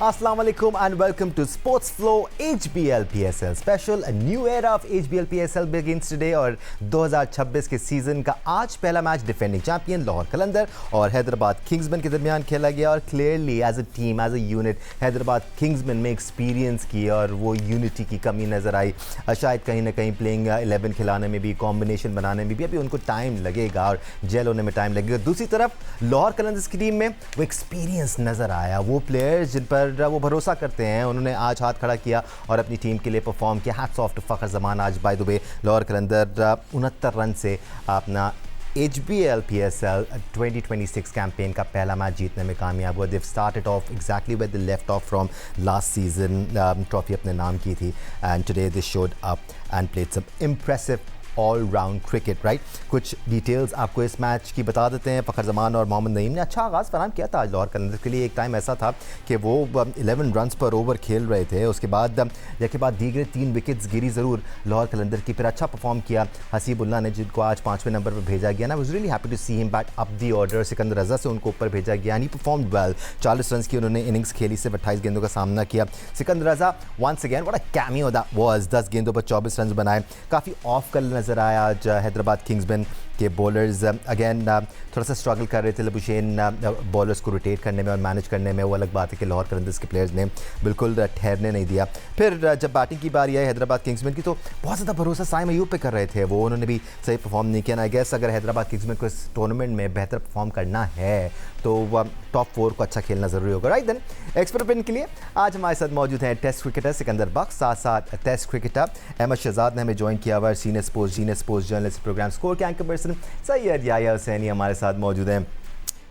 Assalamu alaikum and welcome to Sports Flow HBL PSL Special. A new era of HBL PSL begins today और 2026 के season का आज पहला match defending champion Lahore Qalandar और Hyderabad Kingsmen के दरमियान खेला गया और clearly as a team as a unit Hyderabad Kingsmen में एक्सपीरियंस की और वो यूनिटी की कमी नज़र आई। शायद कहीं ना कहीं प्लेइंग 11 खिलाने में भी कॉम्बिनेशन बनाने में भी अभी उनको टाइम लगेगा और जेल होने में टाइम लगेगा। दूसरी तरफ लाहौर कलंदर्स की टीम में वो एक्सपीरियंस नज़र आया, वो प्लेयर्स जिन पर वो भरोसा करते हैं उन्होंने आज हाथ खड़ा किया और अपनी टीम के लिए परफॉर्म किया। हैट्स ऑफ टू फ़खर ज़मान। आज by the way Lahore Qalandar 69 run से अपना HBL PSL 2026 कैंपेन का पहला मैच जीतने में कामयाब हुआ। They've started off exactly where they left off from last season. Trophy अपने नाम की थी and today they showed up and played some impressive all round cricket right. कुछ डिटेल्स आपको इस मैच की बता देते हैं। फ़खर ज़मान और मोहम्मद नईम ने अच्छा आगाज़ फराहम किया था आज लाहौर कलंदर के लिए। एक टाइम ऐसा था कि वो 11 रन्स पर ओवर खेल रहे थे, उसके बाद दी गई 3 विकेट्स गिरी ज़रूर लाहौर कलंदर की, फिर अच्छा परफॉर्म किया हसीबुल्ला ने जिनको आज 5वें नंबर पर भेजा गया ना। Was really happy to see him bat up the order. Sikandar Raza से उनको ऊपर भेजा गया and he performed well. 40 run की उन्होंने इनिंग्स खेली, से 28 गेंदों का सामना किया। Sikandar Raza once again what a cameo that was. 10 गेंदों पर 24 रन बनाए। काफ़ी ऑफ कलर नज़र आया आज हैदराबाद किंग्समैन के बॉलर्स। अगेन थोड़ा सा स्ट्रगल कर रहे थे लबुशेन बॉलर्स को रोटेट करने में और मैनेज करने में। वो अलग बात है कि लाहौर कलंदर्स के प्लेयर्स ने बिल्कुल ठहरने नहीं दिया। फिर जब बैटिंग की बारी आई हैदराबाद किंग्समैन की तो बहुत ज़्यादा भरोसा साइम अयूब पे कर रहे थे वो, उन्होंने भी सही परफॉर्म नहीं किया। आई गेस अगर हैदराबाद किंग्समैन को इस टूर्नामेंट में बेहतर परफॉर्म करना है तो टॉप 4 को अच्छा खेलना ज़रूरी होगा राइट। देन एक्सपर्ट ओपिनियन के लिए आज हमारे साथ मौजूद हैं टेस्ट क्रिकेटर सिकंदर बख्श, साथ साथ टेस्ट क्रिकेटर अहमद शहजाद ने हमें ज्वाइन किया हुआ, senior sports journalist program score के एंकर पर्सन सैयद याया हुसैनी हमारे साथ मौजूद हैं।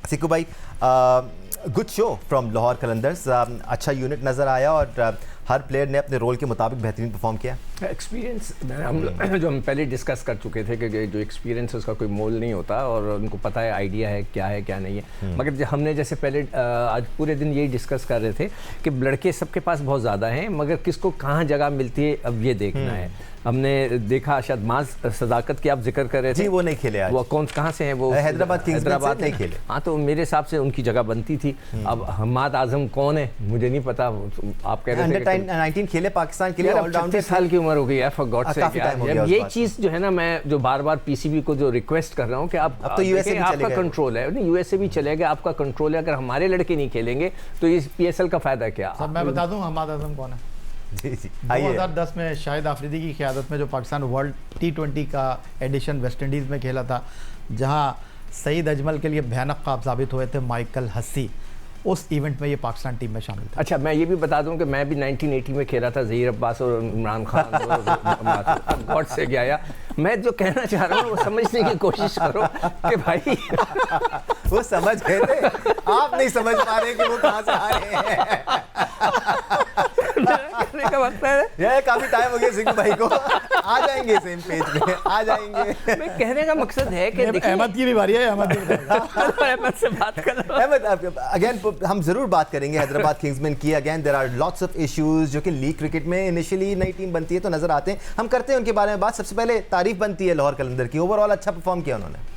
सिक्कू भाई, good show from Lahore Qalandars. अच्छा यूनिट नज़र आया और हर प्लेयर ने अपने रोल के मुताबिक बेहतरीन परफॉर्म किया। एक्सपीरियंस जो हम पहले डिस्कस कर चुके थे कि जो एक्सपीरियंस है उसका कोई मोल नहीं होता और उनको पता है आइडिया है क्या नहीं है। मगर हमने जैसे पहले आज पूरे दिन यही डिस्कस कर रहे थे कि लड़के सबके पास बहुत ज़्यादा हैं मगर किसको कहाँ जगह मिलती है अब ये देखना है। हमने देखा शायद माज सदाकत की आप जिक्र कर रहे थे, वो नहीं खेले आज। वो कहाँ से हैं? वो हैदराबाद किंग्समैन नहीं खेले। हाँ, तो मेरे हिसाब से उनकी जगह बनती थी। अब हमाद आजम कौन है मुझे नहीं पता। आप कह रहे थे 19 खेले पाकिस्तान के लिए, ऑलराउंडर। 36 साल की उम्र हो गई है फॉर गॉड सेक यार। ये चीज़ जो है ना, मैं जो बार पीसीबी को जो रिक्वेस्ट कर रहा हूँ कि आप अब तो यूएसए भी आपका कंट्रोल है, नहीं यूएसए भी चलेगा, आपका कंट्रोल है। अगर हमारे लड़के नहीं खेलेंगे तो इस PSL का फायदा क्या? मैं बता दूं हमाद आजम कौन है। जी 2010 में शाहिद आफरीदी की क़यादत में जो पाकिस्तान वर्ल्ड T20 का एडिशन वेस्ट इंडीज़ में खेला था, जहां सईद अजमल के लिए भयानक ख्वाब साबित हुए थे माइकल हस्सी, उस इवेंट में ये पाकिस्तान टीम में शामिल था। अच्छा, मैं ये भी बता दूं कि मैं भी 1980 में खेला था, ज़हीर अब्बास और इमरान खान गॉड से गया। मैं जो कहना चाह रहा हूँ वो समझने की कोशिश करो कि भाई वो समझ गए थे, आप नहीं समझ पा रहे कि वो कहाँ से आ रहे हैं। का मतलब है यार काफी टाइम हो गया सिंह भाई को, आ जाएंगे सेम पेज पे, आ जाएंगे। मैं कहने का मकसद है कि अहमद की भी बारी है, अहमद से बात कर रहा हूं। अहमद अगेन हम जरूर बात करेंगे हैदराबाद किंग्समैन की। Again there are lots of issues जो कि लीग क्रिकेट में इनिशियली नई टीम बनती है तो नजर आते हैं, हम करते हैं उनके बारे में बात। सबसे पहले तारीफ बनती है लाहौर कलंदर की, ओवरऑल अच्छा परफॉर्म किया उन्होंने।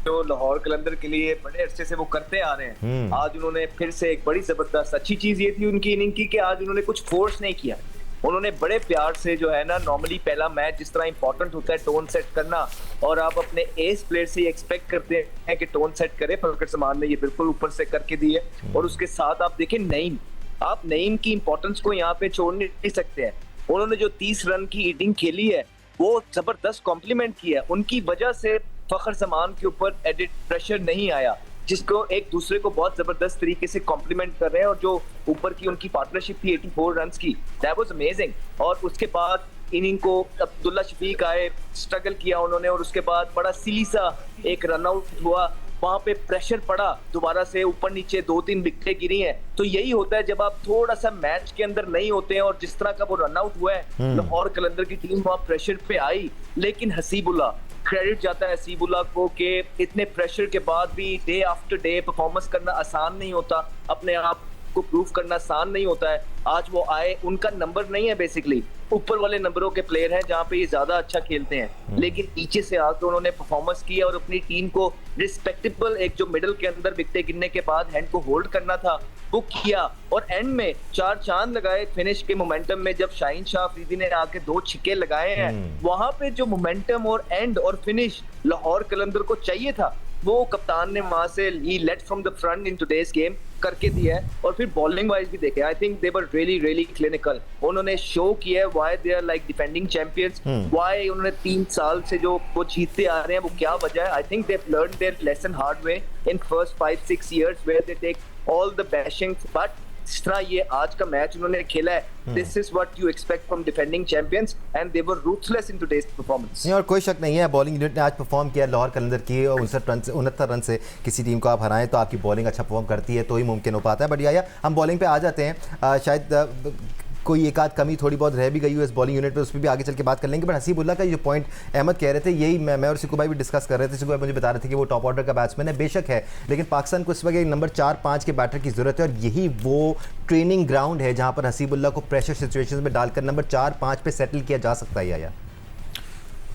जो लाहौर कलंदर के लिए बड़े अरसे से वो करते आ रहे हैं, आज उन्होंने फिर से एक बड़ी जबरदस्त अच्छी चीज ये थी उनकी इनिंग की कि आज उन्होंने कुछ फोर्स नहीं किया। उन्होंने बड़े प्यार से जो है ना, नॉर्मली पहला मैच जिस तरह इंपॉर्टेंट होता है टोन सेट करना, और आप अपने एस प्लेयर से एक्सपेक्ट करते हैं कि टोन सेट करे। फ़खर ज़मान ने ये बिल्कुल ऊपर से करके दी है। और उसके साथ आप देखें नईम, आप नईम की इंपॉर्टेंस को यहाँ पे छोड़ नहीं सकते हैं। उन्होंने जो 30 रन की इनिंग खेली है वो जबरदस्त कॉम्प्लीमेंट किया है। उनकी वजह से फ़खर ज़मान के ऊपर एडिट प्रेशर नहीं आया, जिसको एक दूसरे को बहुत जबरदस्त तरीके से कॉम्प्लीमेंट कर रहे हैं। और जो ऊपर की उनकी पार्टनरशिप थी 84 रन्स की, दैट वाज अमेजिंग। और उसके बाद इनिंग को अब्दुल्ला शफीक आए, स्ट्रगल किया उन्होंने और उसके बाद बड़ा सिली सा एक रन आउट हुआ, वहां पे प्रेशर पड़ा, दोबारा से ऊपर नीचे 2-3 विकेटें गिरी हैं। तो यही होता है जब आप थोड़ा सा मैच के अंदर नहीं होते हैं। और जिस तरह का वो रन आउट हुआ है लाहौर कलंदर की टीम वहां प्रेशर पे आई, लेकिन हसीबुल्ला, क्रेडिट जाता है हसीबुल्ला को कि इतने प्रेशर के बाद भी डे आफ्टर डे परफॉर्मेंस करना आसान नहीं होता। अपने आप को प्रूव करना आसान नहीं होता है। आज वो आए, उनका नंबर नहीं है बेसिकली, ऊपर वाले नंबरों के प्लेयर हैं जहां पे ये ज्यादा अच्छा खेलते हैं, लेकिन नीचे से आकर उन्होंने परफॉर्मेंस किया और अपनी टीम को रिस्पेक्टेबल एक जो मिडल के अंदर विकेट गिरने के बाद हैंड को होल्ड करना था वो किया, और एंड में 4 चांद लगाए फिनिश के मोमेंटम में। जब शाहीन शाह अफरीदी ने आके 2 छिक्के लगाए हैं, वहां पे जो मोमेंटम और एंड और फिनिश लाहौर कलंदर को चाहिए था वो कप्तान ने वहां से ही led from the front in today's game करके दिया है। और फिर बॉलिंग वाइज भी देखे, I think they were really clinical. उन्होंने शो किया है why they are like defending champions, why उन्होंने 3 साल से जो वो जीतते आ रहे हैं वो क्या वजह है। I think they have learn their lesson hard way in first 5-6 years where they take all the bashings, but जिस तरह ये आज का मैच उन्होंने खेला है, this is what you expect from defending champions and they were ruthless in today's performance. नहीं, और कोई शक नहीं है बॉलिंग यूनिट ने आज परफॉर्म किया लाहौर कलंदर की, और 69 रन से किसी टीम को आप हराएं तो आपकी बॉलिंग अच्छा परफॉर्म करती है तो ही मुमकिन हो पाता है। बट या हम बॉलिंग पे आ जाते हैं। शायद कोई एक आध कमी थोड़ी बहुत रह भी गई हो इस बॉलिंग यूनिट पे, उस पर भी आगे चल के बात कर लेंगे। बट हसीबुल्ला का जो पॉइंट अहमद कह रहे थे, यही मैं और सिकू भाई भी डिस्कस कर रहे थे। सिकू भाई मुझे बता रहे थे कि वो टॉप ऑर्डर का बैट्समैन है, बेशक है, लेकिन पाकिस्तान को इस वक्त नंबर 4-5 के बैटर की ज़रूरत है, और यही वो ट्रेनिंग ग्राउंड है जहाँ पर हसीबुल्ला को प्रेशर सिचुएशन में डालकर नंबर 4-5 पे सेटल किया जा सकता है। या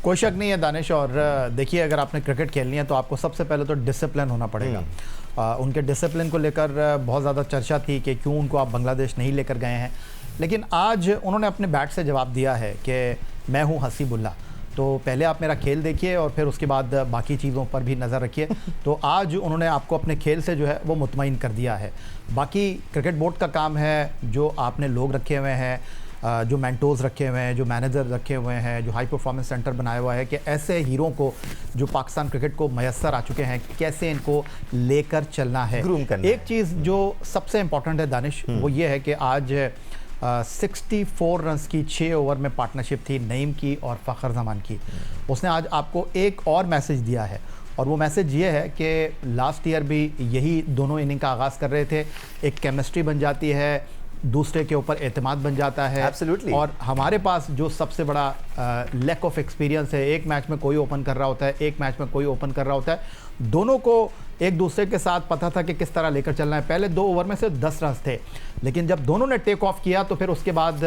कोई शक नहीं है दानिश, और देखिए अगर आपने क्रिकेट खेलनी है तो आपको सबसे पहले तो डिसिप्लिन होना पड़ेगा। उनके डिसिप्लिन को लेकर बहुत ज़्यादा चर्चा थी कि क्यों उनको आप बांग्लादेश नहीं लेकर गए हैं, लेकिन आज उन्होंने अपने बैट से जवाब दिया है कि मैं हूं हसीबुल्ला, तो पहले आप मेरा खेल देखिए और फिर उसके बाद बाकी चीज़ों पर भी नज़र रखिए। तो आज उन्होंने आपको अपने खेल से जो है वो मुतमईन कर दिया है। बाकी क्रिकेट बोर्ड का काम है, जो आपने लोग रखे हुए हैं, जो मेंटोर्स रखे हुए हैं, जो मैनेजर रखे हुए हैं, जो हाई परफॉर्मेंस सेंटर बनाया हुआ है कि ऐसे हीरों को जो पाकिस्तान क्रिकेट को मैसर आ चुके हैं कैसे इनको लेकर चलना है। एक चीज़ जो सबसे इम्पॉर्टेंट है दानिश, वो ये है कि आज 64 रन्स की 6 ओवर में पार्टनरशिप थी नईम की और फ़खर जमान की। उसने आज आपको एक और मैसेज दिया है, और वो मैसेज ये है कि लास्ट ईयर भी यही दोनों इनिंग का आगाज़ कर रहे थे, एक केमिस्ट्री बन जाती है, दूसरे के ऊपर एतमाद बन जाता है। Absolutely. और हमारे पास जो सबसे बड़ा लैक ऑफ एक्सपीरियंस है, एक मैच में कोई ओपन कर रहा होता है, एक मैच में कोई ओपन कर रहा होता है, दोनों को एक दूसरे के साथ पता था कि किस तरह लेकर चलना है। पहले 2 ओवर में से 10 रन थे, लेकिन जब दोनों ने टेक ऑफ किया तो फिर उसके बाद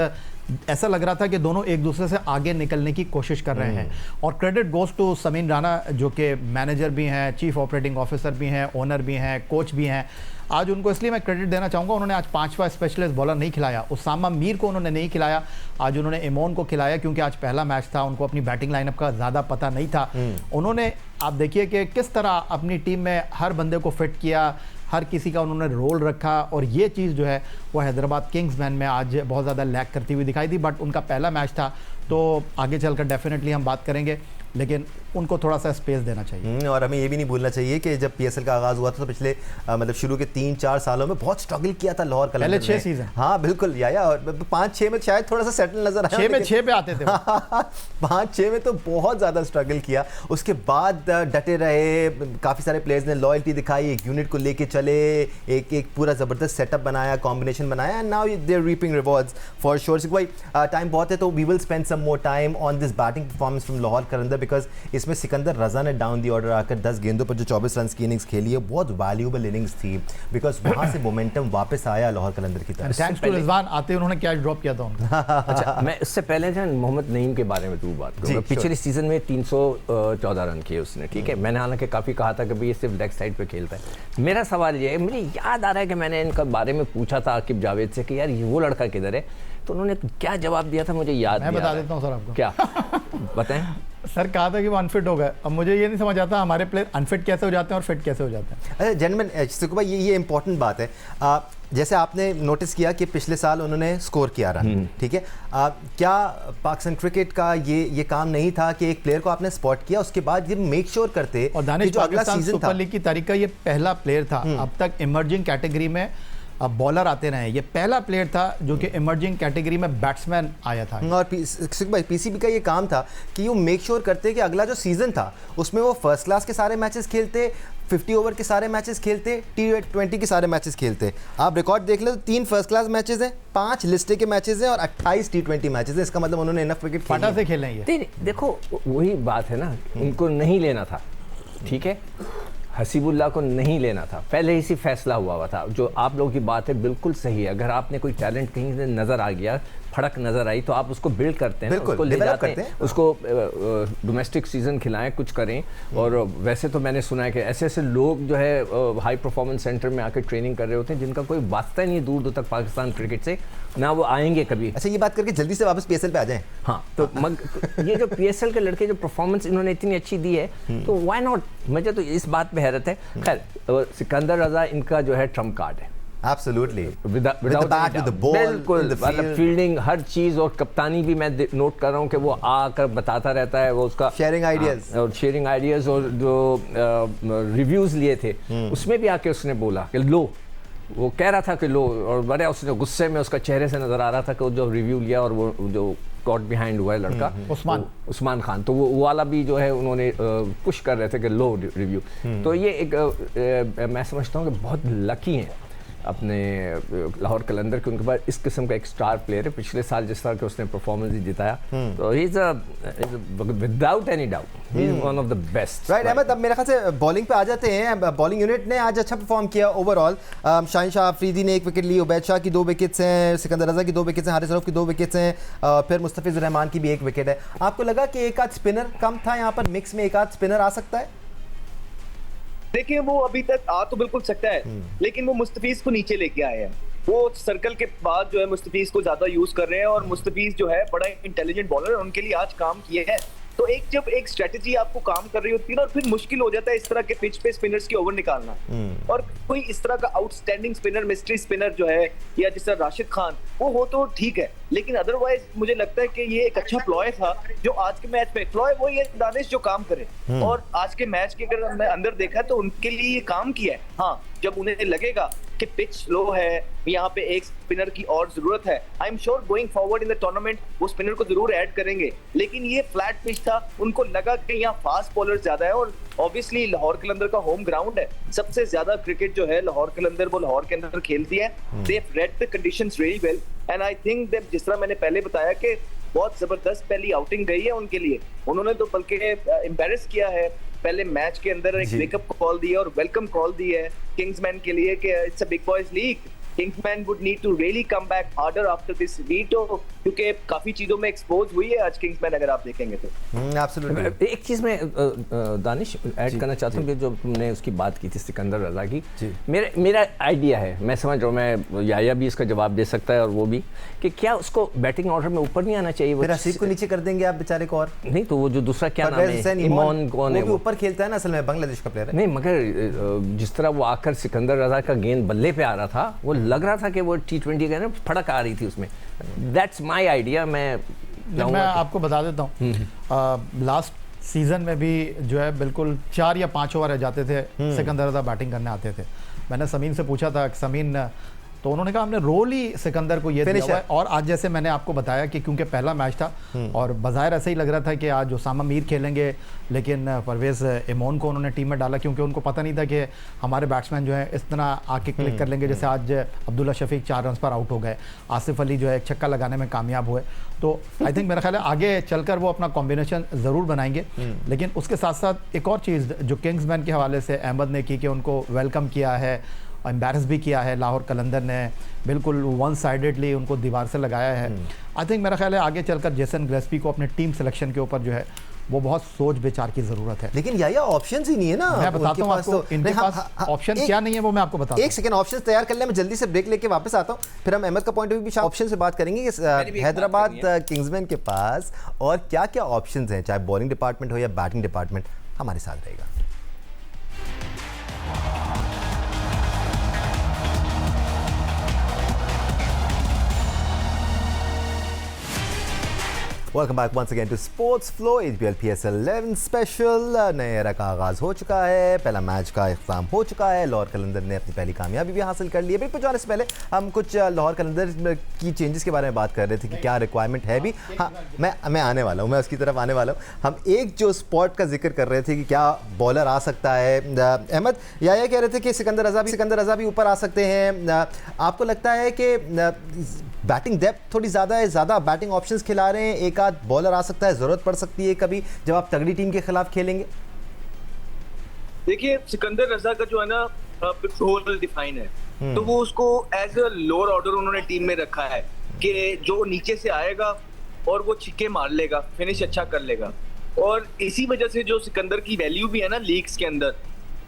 ऐसा लग रहा था कि दोनों एक दूसरे से आगे निकलने की कोशिश कर रहे हैं। और credit goes to Sameen Rana, जो कि मैनेजर भी हैं, चीफ ऑपरेटिंग ऑफिसर भी हैं, ओनर भी हैं, कोच भी हैं। आज उनको इसलिए मैं क्रेडिट देना चाहूँगा, उन्होंने आज 5वां स्पेशलिस्ट बॉलर नहीं खिलाया, उसामा मीर को उन्होंने नहीं खिलाया, आज उन्होंने इमोन को खिलाया, क्योंकि आज पहला मैच था, उनको अपनी बैटिंग लाइनअप का ज़्यादा पता नहीं था। उन्होंने, आप देखिए कि किस तरह अपनी टीम में हर बंदे को फिट किया, हर किसी का उन्होंने रोल रखा, और ये चीज़ जो है वो हैदराबाद किंग्स मैन में आज बहुत ज़्यादा लैक करती हुई दिखाई दी। बट उनका पहला मैच था, तो आगे चलकर डेफिनेटली हम बात करेंगे, लेकिन उनको थोड़ा सा स्पेस देना चाहिए। और हमें ये भी नहीं भूलना चाहिए कि जब पीएसएल का आगाज़ हुआ था तो पिछले मतलब शुरू के 3-4 सालों में बहुत स्ट्रगल किया था लाहौर कलंदर ने। पहले 6 सीजन, हाँ बिल्कुल, या और 5-6 में शायद थोड़ा सा सेटल नजर आया, 6 में 6 पे आते थे 5-6 में तो बहुत ज़्यादा स्ट्रगल किया। उसके बाद डटे रहे, काफ़ी सारे प्लेयर्स ने लॉयल्टी दिखाई, एक यूनिट को लेके चले, एक पूरा ज़बरदस्त सेटअप बनाया, कॉम्बिनेशन बनाया, and now they are reaping rewards for sure. भाई टाइम बहुत है, तो we will spend some more time on this batting performance from Lahore Qalandar, because इसमें सिकंदर रजा ने डाउन दी ऑर्डर आकर 10 गेंदों पर जो 24 रन की इनिंग्स खेली है, बहुत वैल्यूएबल इनिंग्स थी, बिकॉज वहां से मोमेंटम वापस आया लाहौर कलंदर की तरफ। थैंक्स टू रिजवान, आते उन्होंने कैच ड्रॉप किया था उनका। अच्छा, मैं इससे पहले जो मोहम्मद नईम के बारे में तू बात करूँगा। पिछले सीजन में 314 रन किए उसने, ठीक है। मैंने हालांकि काफ़ी कहा था कि भाई ये सिर्फ लेग साइड पे खेलता है। मेरा सवाल ये है, मुझे याद आ रहा है कि मैंने इनका बारे में पूछा था आकिब जावेद से कि यार ये वो लड़का किधर है, तो उन्होंने क्या जवाब दिया था मुझे याद नहीं। मैं बता देता हूँ सर आपको। क्या बताएं? सर कहा था कि वो अनफिट हो गए। अब मुझे ये नहीं समझ आता हमारे प्लेयर अनफिट कैसे हो जाते हैं और फिट कैसे हो जाते हैं। अरे जेंटलमैन, सिकू भाई ये इंपॉर्टेंट बात है। जैसे आपने नोटिस किया कि पिछले साल उन्होंने स्कोर किया रन, ठीक है। क्या पाकिस्तान क्रिकेट का ये काम नहीं था कि एक प्लेयर को आपने स्पॉट किया, उसके बाद ये मेक श्योर करते और दानिश, जो अगला सीजन सुपर लीग की तारीख का ये पहला प्लेयर था। अब तक इमर्जिंग कैटेगरी में बॉलर आते रहे, ये पहला प्लेयर था जो कि इमर्जिंग कैटेगरी में बैट्समैन आया था। और भाई पीसीबी का ये काम था कि वो मेक श्योर करते कि अगला जो सीजन था उसमें वो फर्स्ट क्लास के सारे मैचेस खेलते, 50 ओवर के सारे मैचेस खेलते, T20 के सारे मैचेस खेलते। आप रिकॉर्ड देख लो तो 3 फर्स्ट क्लास मैचेस हैं, 5 लिस्टे के मैचेस हैं और 28 T20 मैचेस हैं। इसका मतलब उन्होंने इनफ क्रिकेट फटा से खेले हैं ये। देखो वही बात है ना, उनको नहीं लेना था, ठीक है। हसीबुल्लाह को नहीं लेना था, पहले ही से फैसला हुआ था। जो आप लोगों की बात है बिल्कुल सही है, अगर आपने कोई टैलेंट कहीं से नज़र आ गया, फड़क नज़र आई, तो आप उसको बिल्ड करते हैं, उसको ले जाते हैं, उसको डोमेस्टिक सीजन खिलाएं, कुछ करें। और वैसे तो मैंने सुना है कि ऐसे ऐसे लोग जो है हाई परफॉर्मेंस सेंटर में आकर ट्रेनिंग कर रहे होते हैं जिनका कोई वास्ता ही नहीं दूर दूर तक पाकिस्तान क्रिकेट से, ना वो आएंगे कभी। अच्छा, ये बात करके जल्दी से वापस पीएसएल पे आ जाएं। हाँ, तो ये जो पीएसएल के लड़के जो परफॉर्मेंस इन्होंने इतनी अच्छी दी है, तो व्हाई नॉट। मुझे तो इस बात पे हैरत है। खैर, सिकंदर रजा इनका जो है ट्रम्प कार्ड है। Absolutely. With the bat, with the ball, बिल्कुल, मतलब फील्डिंग, हर चीज, और कप्तानी भी मैं नोट कर रहा हूँ कि वो आकर बताता रहता है, वो उसका शेयरिंग आइडियाज और जो रिव्यूज लिए थे उसमें भी आके उसने बोला कि लो, वो कह रहा था कि लो, और बड़े उसने गुस्से में उसका चेहरे से नजर आ रहा था कि वो जो रिव्यू लिया और वो जो कॉट बिहाइंड हुआ है लड़का उस्मान खान, तो वो वाला भी जो है उन्होंने पुश कर रहे थे कि लो रिव्यू। तो ये एक मैं समझता हूँ कि बहुत लकी हैं अपने लाहौर कलंदर के, उनके पास इस किस्म का एक स्टार प्लेयर है। पिछले साल जिस तरह के उसने परफॉर्मेंस जिताया, तो he is without any doubt he is one of the best. Right Ahmad, अब मेरे ख्याल से बॉलिंग पे आ जाते हैं। बॉलिंग यूनिट ने आज अच्छा परफॉर्म किया ओवरऑल। शाहीन शाह अफरीदी ने 1 विकेट ली, उबैद शाह की 2 विकेट्स हैं, सिकंदर रजा की 2 विकेट्स हैं, हारिस रऊफ की 2 विकेट्स हैं, फिर मुस्तफिजुर रहमान की भी 1 विकेट है। आपको लगा कि एक आध स्पिनर कम था यहाँ पर, मिक्स में एक आध स्पिनर आ सकता है? देखिए, वो अभी तक आ तो बिल्कुल सकता है, लेकिन वो मुस्तफीज को नीचे लेके आए हैं। वो सर्कल के बाद जो है मुस्तफीज को ज्यादा यूज कर रहे हैं, और मुस्तफीज जो है बड़ा इंटेलिजेंट बॉलर है, उनके लिए आज काम किए हैं। तो जब एक स्ट्रेटजी आपको काम कर रही होती है ना, फिर मुश्किल हो जाता है इस तरह के पिच पे स्पिनर्स की ओवर निकालना। और कोई इस तरह का आउटस्टैंडिंग स्पिनर, मिस्ट्री स्पिनर जो है, या जिस तरह राशिद खान, वो हो तो ठीक है, लेकिन अदरवाइज मुझे लगता है कि ये एक अच्छा प्लॉय था जो आज के मैच में प्लॉय वो ये दानिश जो काम करे। और आज के मैच के अगर हमने अंदर देखा तो उनके लिए ये काम किया है। हाँ, जब उन्हें लगेगा कि पिच स्लो है, यहाँ पे एक स्पिनर की और जरूरत है, I am sure going forward in the tournament वो स्पिनर को जरूर ऐड करेंगे। लेकिन ये फ्लैट पिच था, उनको लगा कि यहाँ फास्ट बॉलर ज्यादा है, और ऑब्वियसली लाहौर कलंदर का होम ग्राउंड है। सबसे ज्यादा क्रिकेट जो है लाहौर कलंदर वो लाहौर के अंदर खेलती है। They have read the conditions really well, and I think that जिस तरह मैंने पहले बताया कि बहुत जबरदस्त पहली आउटिंग गई है उनके लिए। उन्होंने तो बल्कि एम्बैरेस किया है, पहले मैच के अंदर एक वेकअप कॉल दी है और वेलकम कॉल दी है किंग्समैन के लिए कि it's a big boys league. Kingsmen would need to really come back harder after this veto, क्योंकि काफी चीजों में एक्सपोज हुई है आज किंग्समैन, अगर आप देखेंगे तो। एब्सोल्युटली। एक चीज में दानिश ऐड करना चाहता हूँ कि जो तुमने उसकी बात की थी सिकंदर रजा की, मेरा आइडिया है, मैं समझ रहा हूँ, मैं याया भी इसका जवाब दे सकता है और वो भी, कि क्या उसको बैटिंग ऑर्डर में ऊपर नहीं आना चाहिए? फिर हसीब को नीचे कर देंगे आप बेचारे को। और नहीं तो वो जो दूसरा क्या नाम है, ईमान कौन है, वो ऊपर खेलता है ना, असल में बांग्लादेश का प्लेयर है। नहीं, मगर जिस तरह वो आकर सिकंदर रजा का गेंद बल्ले पे आ रहा था, वो लग रहा था कि वो T20 का ना फड़क आ रही थी उसमें। That's my idea. मैं आपको बता देता हूँ, लास्ट सीजन में भी जो है बिल्कुल 4 या 5 ओवर रह जाते थे, सिकंदर रजा बैटिंग करने आते थे। मैंने समीन से पूछा था, समीन, तो उन्होंने कहा हमने रोल ही सिकंदर को ये दिया हुआ है। और आज जैसे मैंने आपको बताया कि क्योंकि पहला मैच था और बाज़ाहिर ऐसे ही लग रहा था कि आज उसामा मीर खेलेंगे, लेकिन परवेज़ इमोन को उन्होंने टीम में डाला क्योंकि उनको पता नहीं था कि हमारे बैट्समैन जो है इस तरह आके क्लिक कर लेंगे। जैसे आज अब्दुल्ला शफीक 4 रन पर आउट हो गए, आसिफ अली जो है एक छक्का लगाने में कामयाब हुए। तो आई थिंक मेरा ख्याल है आगे चलकर वो अपना कॉम्बिनेशन ज़रूर बनाएंगे। लेकिन उसके साथ साथ एक और चीज़ जो किंग्समैन के हवाले से अहमद ने की कि उनको वेलकम किया है, एम्बैरस भी किया है लाहौर कलंदर ने, बिल्कुल वन साइडेडली उनको दीवार से लगाया है। आई थिंक मेरा ख्याल है आगे चलकर जेसन गिलेस्पी को अपने टीम सिलेक्शन के ऊपर जो है वो बहुत सोच विचार की जरूरत है। लेकिन याया ऑप्शंस ही नहीं है ना, मैं बताता हूं आपको इनके पास ऑप्शन क्या नहीं है वो मैं आपको बताता हूं। एक सेकंड, ऑप्शंस तैयार कर ले, मैं जल्दी से ब्रेक लेके वापस आता हूं, फिर हम अहमद का पॉइंट ऑफ व्यू भी ऑप्शन से बात करेंगे कि हैदराबाद किंग्समैन के पास और क्या क्या ऑप्शंस हैं, चाहे बॉलिंग डिपार्टमेंट हो या बैटिंग डिपार्टमेंट। हमारे साथ रहेगा। Welcome back once again to sports flow HBL PSL 11 special. नए एरा का आगाज़ हो चुका है, पहला मैच का इख्तिताम हो चुका है, लाहौर कलंदर ने अपनी पहली कामयाबी भी हासिल कर ली है। बिल्कुल जाने से पहले हम कुछ लाहौर कलंदर की चेंजेस के बारे में बात कर रहे थे कि क्या रिक्वायरमेंट है भी। हाँ, मैं आने वाला हूँ, मैं उसकी तरफ आने वाला हूँ। हम एक जो स्पॉट का जिक्र कर रहे थे कि क्या बॉलर आ सकता है। अहमद, या कह रहे थे कि सिकंदर रजा भी ऊपर आ सकते हैं। आपको लगता है कि बैटिंग डेप्थ थोड़ी ज़्यादा है, ज़्यादा बैटिंग ऑप्शंस खिला रहे हैं, एक आध बॉलर आ सकता है, ज़रूरत पड़ सकती है कभी जब आप तगड़ी टीम के खिलाफ खेलेंगे? देखिए सिकंदर रजा का जो है ना रोल डिफाइन है, तो वो उसको एज अ लोअर ऑर्डर उन्होंने टीम में रखा है कि जो नीचे से आएगा और वो छिक्के मार लेगा, फिनिश अच्छा कर लेगा। और इसी वजह से जो सिकंदर की वैल्यू भी है ना लीग्स के अंदर,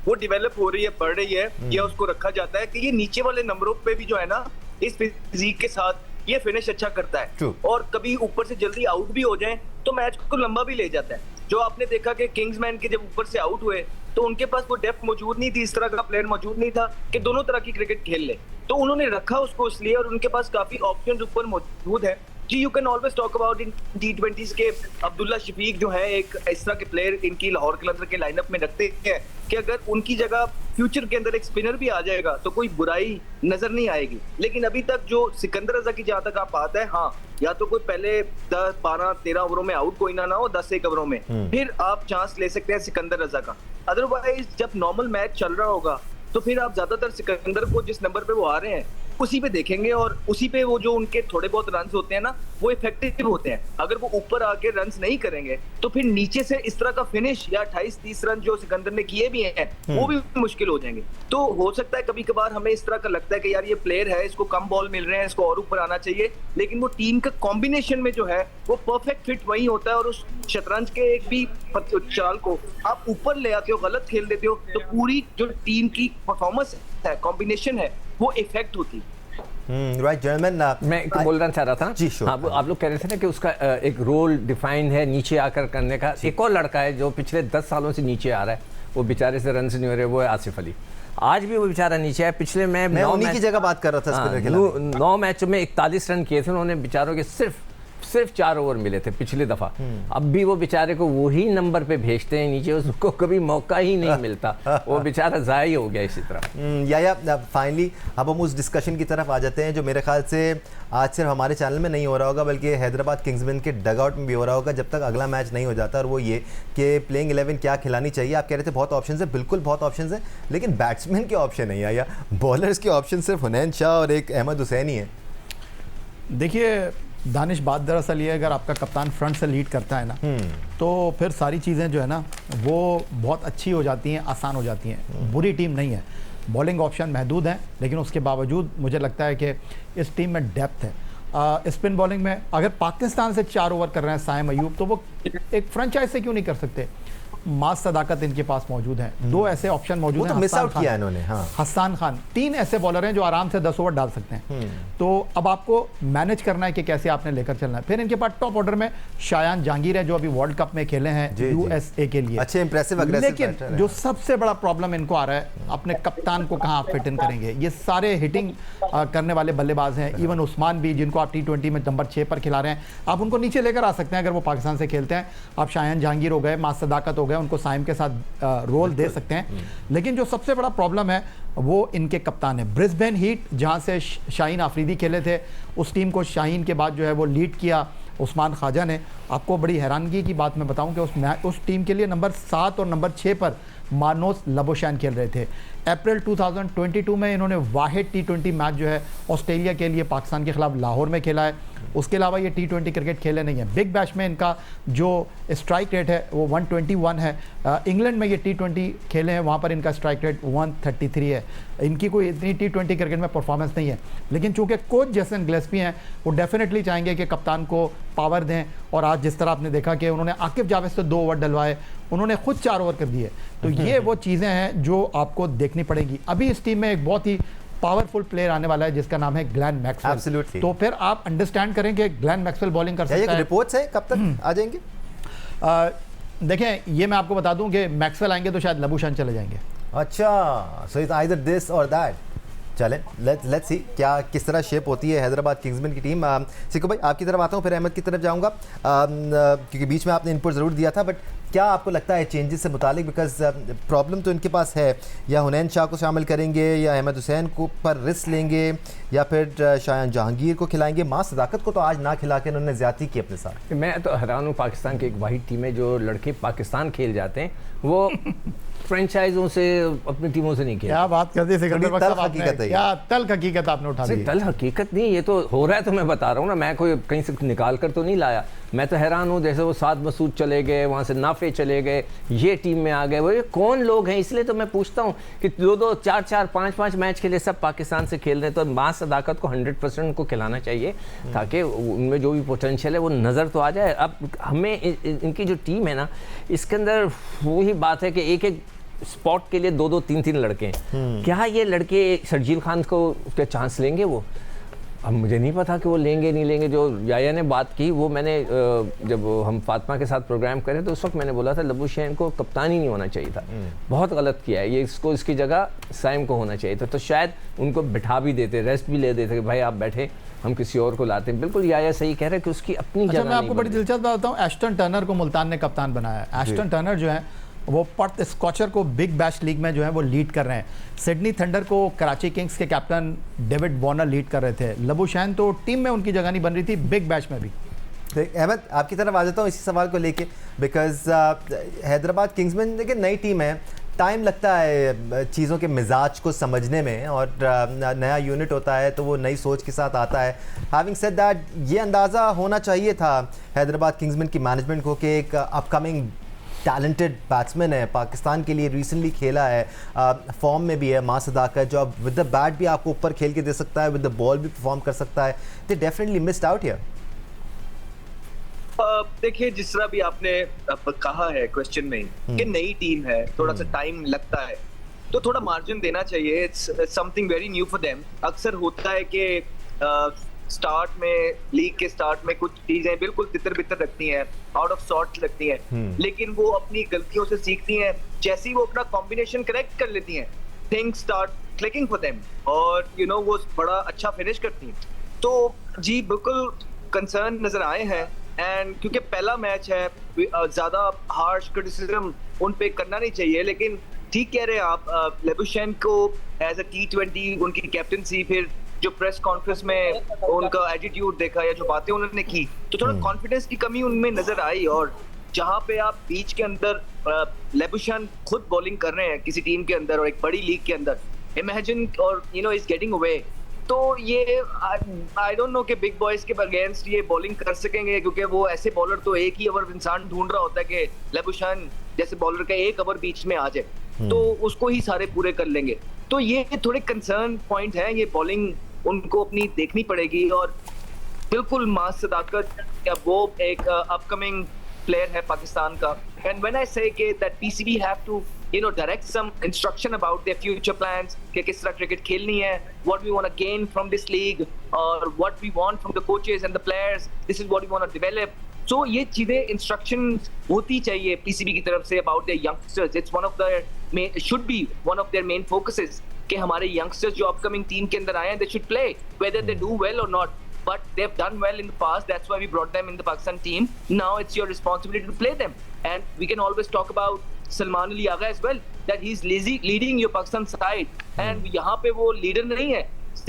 वो डेवलप हो रही है, बढ़ रही है, या उसको रखा जाता है कि ये नीचे वाले नंबरों पे भी जो है ना इस फिजिक के साथ ये फिनिश अच्छा करता है। True. और कभी ऊपर से जल्दी आउट भी हो जाए तो मैच को लंबा भी ले जाता है। जो आपने देखा कि किंग्समैन के जब ऊपर से आउट हुए तो उनके पास वो डेप्थ मौजूद नहीं थी, इस तरह का प्लेयर मौजूद नहीं था कि दोनों तरह की क्रिकेट खेल ले, तो उन्होंने रखा उसको इसलिए, और उनके पास काफी ऑप्शंस ऊपर मौजूद है जी। You can always talk about in T20s के अब्दुल्ला शफीक जो है एक इस तरह के प्लेयर इनकी लाहौर कलंदर के लाइनअप में रखते हैं कि अगर उनकी जगह फ्यूचर के अंदर एक स्पिनर भी आ जाएगा तो कोई बुराई नजर नहीं आएगी। लेकिन अभी तक जो सिकंदर रजा की जहां तक आप बात है, हाँ, या तो कोई पहले 10, 12, 13 ओवरों में आउट कोई ना हो, 10-1 ओवरों में फिर आप चांस ले सकते हैं सिकंदर रजा का। अदरवाइज जब नॉर्मल मैच चल रहा होगा तो फिर आप ज्यादातर सिकंदर को जिस नंबर पे वो आ रहे हैं उसी पे देखेंगे, और उसी पे वो जो उनके थोड़े बहुत रन होते हैं ना वो इफेक्टिव होते हैं। अगर वो ऊपर आके रन नहीं करेंगे तो फिर नीचे से इस तरह का फिनिश या 28-30 रन जो सिकंदर ने किए भी हैं वो भी मुश्किल हो जाएंगे। तो हो सकता है कभी कभार हमें इस तरह का लगता है कि यार ये प्लेयर है, इसको कम बॉल मिल रहे हैं, इसको और ऊपर आना चाहिए, लेकिन वो टीम का कॉम्बिनेशन में जो है वो परफेक्ट फिट वही होता है। और उस शतरंज के एक भी चाल को आप ऊपर ले आते हो, गलत खेल देते हो, तो पूरी जो टीम की परफॉर्मेंस है, कॉम्बिनेशन है, वो इफेक्ट होती है। राइट जेंटलमैन, मैं एक बोलना चाह रहा था जी, sure. हाँ, आप लोग कह रहे थे ना कि उसका एक रोल डिफाइंड है नीचे आकर करने का। एक और लड़का है जो पिछले 10 सालों से नीचे आ रहा है, वो बेचारे से रन नहीं हो रहे, वो है आसिफ अली। आज भी वो बेचारा नीचे है। पिछले मैं 9 की जगह बात कर रहा था स्पिनर के लिए। 9 मैचों में 41 रन किए थे उन्होंने बेचारों के, सिर्फ 4 ओवर मिले थे पिछली दफा। अब भी वो बेचारे को वही नंबर पे भेजते हैं नीचे, उसको कभी मौका ही नहीं मिलता, वो बेचारा ज़ाया ही हो गया इसी तरह। या फाइनली अब हम उस डिस्कशन की तरफ आ जाते हैं जो मेरे ख्याल से आज सिर्फ हमारे चैनल में नहीं हो रहा होगा बल्कि हैदराबाद किंग्समैन के डगआउट में भी हो रहा होगा जब तक अगला मैच नहीं हो जाता, और वो ये कि प्लेइंग 11 क्या खिलानी चाहिए। आप कह रहे थे बहुत ऑप्शन है, बिल्कुल बहुत ऑप्शन है, लेकिन बैट्समैन के ऑप्शन नहीं है, या बॉलर्स के ऑप्शन सिर्फ हुनैन शाह और एक अहमद हुसैन ही है। देखिए दानिश, बात दरअसल ये, अगर आपका कप्तान फ्रंट से लीड करता है ना तो फिर सारी चीज़ें जो है ना वो बहुत अच्छी हो जाती हैं, आसान हो जाती हैं। बुरी टीम नहीं है, बॉलिंग ऑप्शन महदूद हैं, लेकिन उसके बावजूद मुझे लगता है कि इस टीम में डेप्थ है। स्पिन बॉलिंग में अगर पाकिस्तान से 4 ओवर कर रहे हैं साइम अयूब, तो वो एक फ्रेंचाइज से क्यों नहीं कर सकते? मास सदाकत इनके पास मौजूद है, 2 ऐसे ऑप्शन मौजूद हैं, मिस आउट किया इन्होंने। हाँ, हसन खान, 3 ऐसे बॉलर हैं जो आराम से 10 ओवर डाल सकते हैं। तो अब आपको मैनेज करना है कि कैसे आपने लेकर चलना है। फिर इनके पास टॉप ऑर्डर में शायान जहांगीर है जो अभी वर्ल्ड कप में खेले हैं USA के लिए, अच्छे इंप्रेसिव अग्रेसिव। लेकिन जो सबसे बड़ा प्रॉब्लम इनको आ रहा है, अपने कप्तान को कहाँ आप फिट इन करेंगे? ये सारे हिटिंग करने वाले बल्लेबाज हैं, इवन उस्मान भी जिनको आप T20 में नंबर 6 पर खिला रहे हैं, आप उनको नीचे लेकर आ सकते हैं अगर वो पाकिस्तान से खेलते हैं। आप शायान जहांगीर हो गए, मास सदाकत हो गए, उनको साइम के साथ रोल दे सकते हैं। लेकिन जो सबसे बड़ा प्रॉब्लम है वो इनके कप्तान है। ब्रिस्बेन हीट जहां से शाहीन आफरीदी खेले थे, उस टीम को शाहीन के बाद जो है वो लीड किया उस्मान ख्वाजा ने। आपको बड़ी हैरानगी की बात मैं बताऊं कि उस टीम के लिए नंबर 7 और नंबर 6 पर मानोस लबोशान खेल रहे थे। अप्रैल 2022 में इन्होंने वाहिद T20 मैच जो है ऑस्ट्रेलिया के लिए पाकिस्तान के खिलाफ लाहौर में खेला है। उसके अलावा ये T20 क्रिकेट खेले नहीं है। बिग बैश में इनका जो स्ट्राइक रेट है वो 121 है। इंग्लैंड में ये T20 खेले हैं, वहाँ पर इनका स्ट्राइक रेट 133 है। इनकी कोई इतनी T20 क्रिकेट में परफॉर्मेंस नहीं है, लेकिन चूंकि कोच जेसन गिलेस्पी हैं वो डेफिनेटली चाहेंगे कि कप्तान को पावर दें। और आज जिस तरह आपने देखा कि उन्होंने आकिब जावेद से 2 ओवर डलवाए, उन्होंने खुद 4 ओवर कर दिए। तो ये वो चीज़ें हैं जो आपको देखनी पड़ेगी। अभी इस टीम में एक बहुत ही पावरफुल प्लेयर आने वाला है जिसका नाम है ग्लेन मैक्सवेल। Absolutely. तो फिर आप अंडरस्टैंड करें कि ग्लेन मैक्सवेल बॉलिंग कर सकता है। रिपोर्ट्स है कब तक आ जाएंगे? देखें, ये मैं आपको बता दूं कि मैक्सवेल आएंगे तो शायद लबूशान चले जाएंगे। अच्छा, सो इट्स आइदर दिस और दैट। चलें, लेट्स सी क्या किस तरह शेप होती है हैदराबाद किंग्समैन की टीम। सिक्को भाई आपकी तरफ आता हूँ, फिर अहमद की तरफ जाऊँगा, क्योंकि बीच में आपने इनपुट ज़रूर दिया था, बट क्या आपको लगता है चेंजेस से मुतालिक? बिकॉज प्रॉब्लम तो इनके पास है, या हुनैन शाह को शामिल करेंगे, या अहमद हुसैन को पर रिस्क लेंगे, या फिर शायान जहांगीर को खिलाएंगे? मां सदाकत को तो आज ना खिला के उन्होंने ज़्यादती की अपने साथ। मैं तो हैरान हूँ, पाकिस्तान की एक वाहिद टीम है जो लड़के पाकिस्तान खेल जाते हैं, वो फ्रेंचाइजों से, अपनी टीमों से नहीं खेलते। क्या बात करते सिकंदर बख्श साहब, आपने हकीकत है ये। क्या तल्ख हकीकत आपने उठा दी। तल हकीकत नहीं, ये तो हो रहा है, तो मैं बता रहा हूँ ना, मैं कोई कहीं से निकाल कर तो नहीं लाया। मैं तो हैरान हूँ, जैसे वो साद मसूद चले गए, वहाँ से नाफे चले गए, ये टीम में आ गए, वो ये कौन लोग हैं? इसलिए तो मैं पूछता हूँ कि 2-2, 4-4, 5-5 मैच खेले, सब पाकिस्तान से खेल रहे हैं, तो मां सदाकत को 100% उनको खिलाना चाहिए ताकि उनमें जो भी पोटेंशियल है वो नज़र तो आ जाए। अब हमें इनकी जो टीम है ना, इसके अंदर वही बात है कि एक एक स्पॉट के लिए 2-2, 3-3 लड़के हैं। क्या ये लड़के शर्जील खान को उसके चांस लेंगे? वो अब मुझे नहीं पता कि वो लेंगे नहीं लेंगे। जो याया ने बात की, वो मैंने जब हम फातिमा के साथ प्रोग्राम करे तो उस वक्त मैंने बोला था लबुशैन को कप्तान ही नहीं होना चाहिए था, बहुत गलत किया है ये, इसको इसकी जगह साइम को होना चाहिए था। तो शायद उनको बिठा भी देते, रेस्ट भी ले देते कि भाई आप बैठे, हम किसी और को लाते हैं। बिल्कुल याया सही कह रहे हैं कि उसकी अपनी अच्छा, जगह मैं आपको नहीं बड़ी बनी। दिलचस्प बात बताऊं, एस्टन टर्नर को मुल्तान ने कप्तान बनाया है। एस्टन टर्नर जो है वो पर्थ स्कॉचर को बिग बैश लीग में जो है वो लीड कर रहे हैं। सिडनी थंडर को कराची किंग्स के कैप्टन डेविड वार्नर लीड कर रहे थे। लबुशैन तो टीम में उनकी जगह नहीं बन रही थी, बिग बैश में भी। अहमद, आपकी तरफ आ जाता हूँ इसी सवाल को लेके, बिकॉज हैदराबाद किंग्स में देखिए नई टीम है, टाइम लगता है चीज़ों के मिजाज को समझने में, और नया यूनिट होता है तो वो नई सोच के साथ आता है। हैविंग सेड दैट, ये अंदाज़ा होना चाहिए था हैदराबाद किंग्समैन की मैनेजमेंट को कि एक अपकमिंग टैलेंटेड बैट्समैन है, पाकिस्तान के लिए रिसेंटली खेला है, फॉर्म में भी है, मां सदाकत, जो अब विद द बैट भी आपको ऊपर खेल के दे सकता है, विद द बॉल भी परफॉर्म कर सकता है। They definitely missed out here. देखिए, जिस तरह भी आपने कहा है क्वेश्चन में कि नई टीम है, थोड़ा सा टाइम लगता है, तो थोड़ा मार्जिन देना चाहिए। It's something very new for them. अक्सर होता है कि स्टार्ट में, लीग के स्टार्ट में कुछ चीजें बिल्कुल तितर बितर लगती हैं, आउट ऑफ सॉर्ट लगती हैं, लेकिन वो अपनी गलतियों से सीखती हैं। जैसे ही वो अपना कॉम्बिनेशन करेक्ट कर लेती हैं, things start clicking for them, और यू नो वो बड़ा अच्छा फिनिश करती हैं। तो जी बिल्कुल कंसर्न नजर आए हैं, एंड क्योंकि पहला मैच है, ज्यादा हार्श क्रिटिसिज्म उन पे करना नहीं चाहिए, लेकिन ठीक कह रहे हैं आप, लेबुशैन को एज अ T20 उनकी कैप्टनसी, फिर जो प्रेस कॉन्फ्रेंस में उनका एटीट्यूड देखा या जो बातें उन्होंने की, तो थोड़ा कॉन्फिडेंस की कमी उनमें नजर आई। और जहां पे आप बीच के अंदर लेबुशैन खुद बॉलिंग कर रहे हैं किसी टीम के अंदर और एक बड़ी लीग के अंदर, इमेजिन, और you know is getting away, तो ये आई डोंट नो कि बिग बॉयज के अगेंस्ट ये बॉलिंग कर सकेंगे, क्योंकि वो ऐसे बॉलर तो एक ही ओवर इंसान ढूंढ रहा होता है कि लेबुशैन जैसे बॉलर का एक ओवर बीच में आ जाए, तो उसको ही सारे पूरे कर लेंगे। तो ये थोड़े कंसर्न पॉइंट है, ये बॉलिंग उनको अपनी देखनी पड़ेगी। और बिल्कुल मां सदाकत, वो एक अपकमिंग प्लेयर है पाकिस्तान का, and when I say that PCB have to direct some instruction about their future plans, कि किस तरह क्रिकेट खेलनी है, what we want to gain from this league, or what we want from the coaches and the players, this is what we want to develop. So ये चीजें instruction होती चाहिए PCB की तरफ से about their youngsters. It's one of their should be one of their main focuses, कि हमारे youngsters जो upcoming टीम के अंदर आए हैं, they should play whether they do well or not. But they've done well in the past. That's why we brought them in the Pakistan team. Now it's your responsibility to play them. And we can always talk about Salman Ali Agha as well, that he's leading your Pakistan side. And यहाँ पे वो leader नहीं है,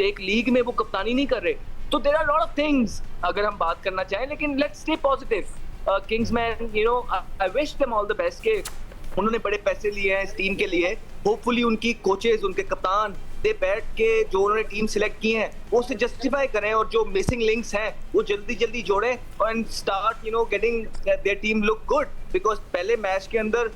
एक league में वो कप्तानी नहीं कर रहे. तो there are a lot of things अगर हम बात करना चाहें, लेकिन let's stay positive. Kingsman, you know, I wish them all the best के उन्होंने बड़े पैसे लिए हैं इस टीम के लिए. होपफुली उनकी कोचेज, उनके कप्तान दे बैठ के जो उन्होंने टीम सिलेक्ट की है वो उसे जस्टिफाई करें, और जो मिसिंग लिंक्स हैं वो जल्दी जल्दी जोड़ें, and start getting their team look good. Because पहले मैच के अंदर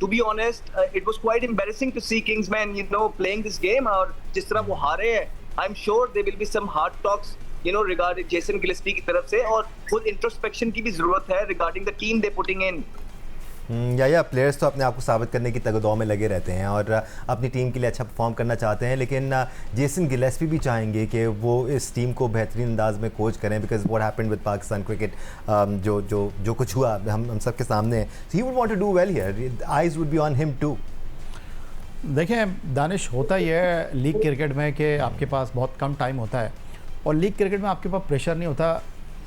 to be honest, it was quite embarrassing to see Kingsman playing this game, और जिस तरह वो हारे हैं, I'm sure there will be some hard talks regarding Jason Gillespie की तरफ से, और खुद इंट्रोस्पेक्शन की भी जरूरत है regarding the team they putting in. या प्लेयर्स तो अपने आप को साबित करने की तगदौ में लगे रहते हैं और अपनी टीम के लिए अच्छा परफॉर्म करना चाहते हैं, लेकिन जेसन गिलेस्पी भी चाहेंगे कि वो इस टीम को बेहतरीन अंदाज में कोच करें, because what happened with Pakistan cricket, जो कुछ हुआ हम सब के सामने है, he would want to do well here, eyes would be on him too. देखें दानिश, होता ही है लीग क्रिकेट में कि आपके पास बहुत कम टाइम होता है, और लीग क्रिकेट में आपके पास प्रेशर नहीं होता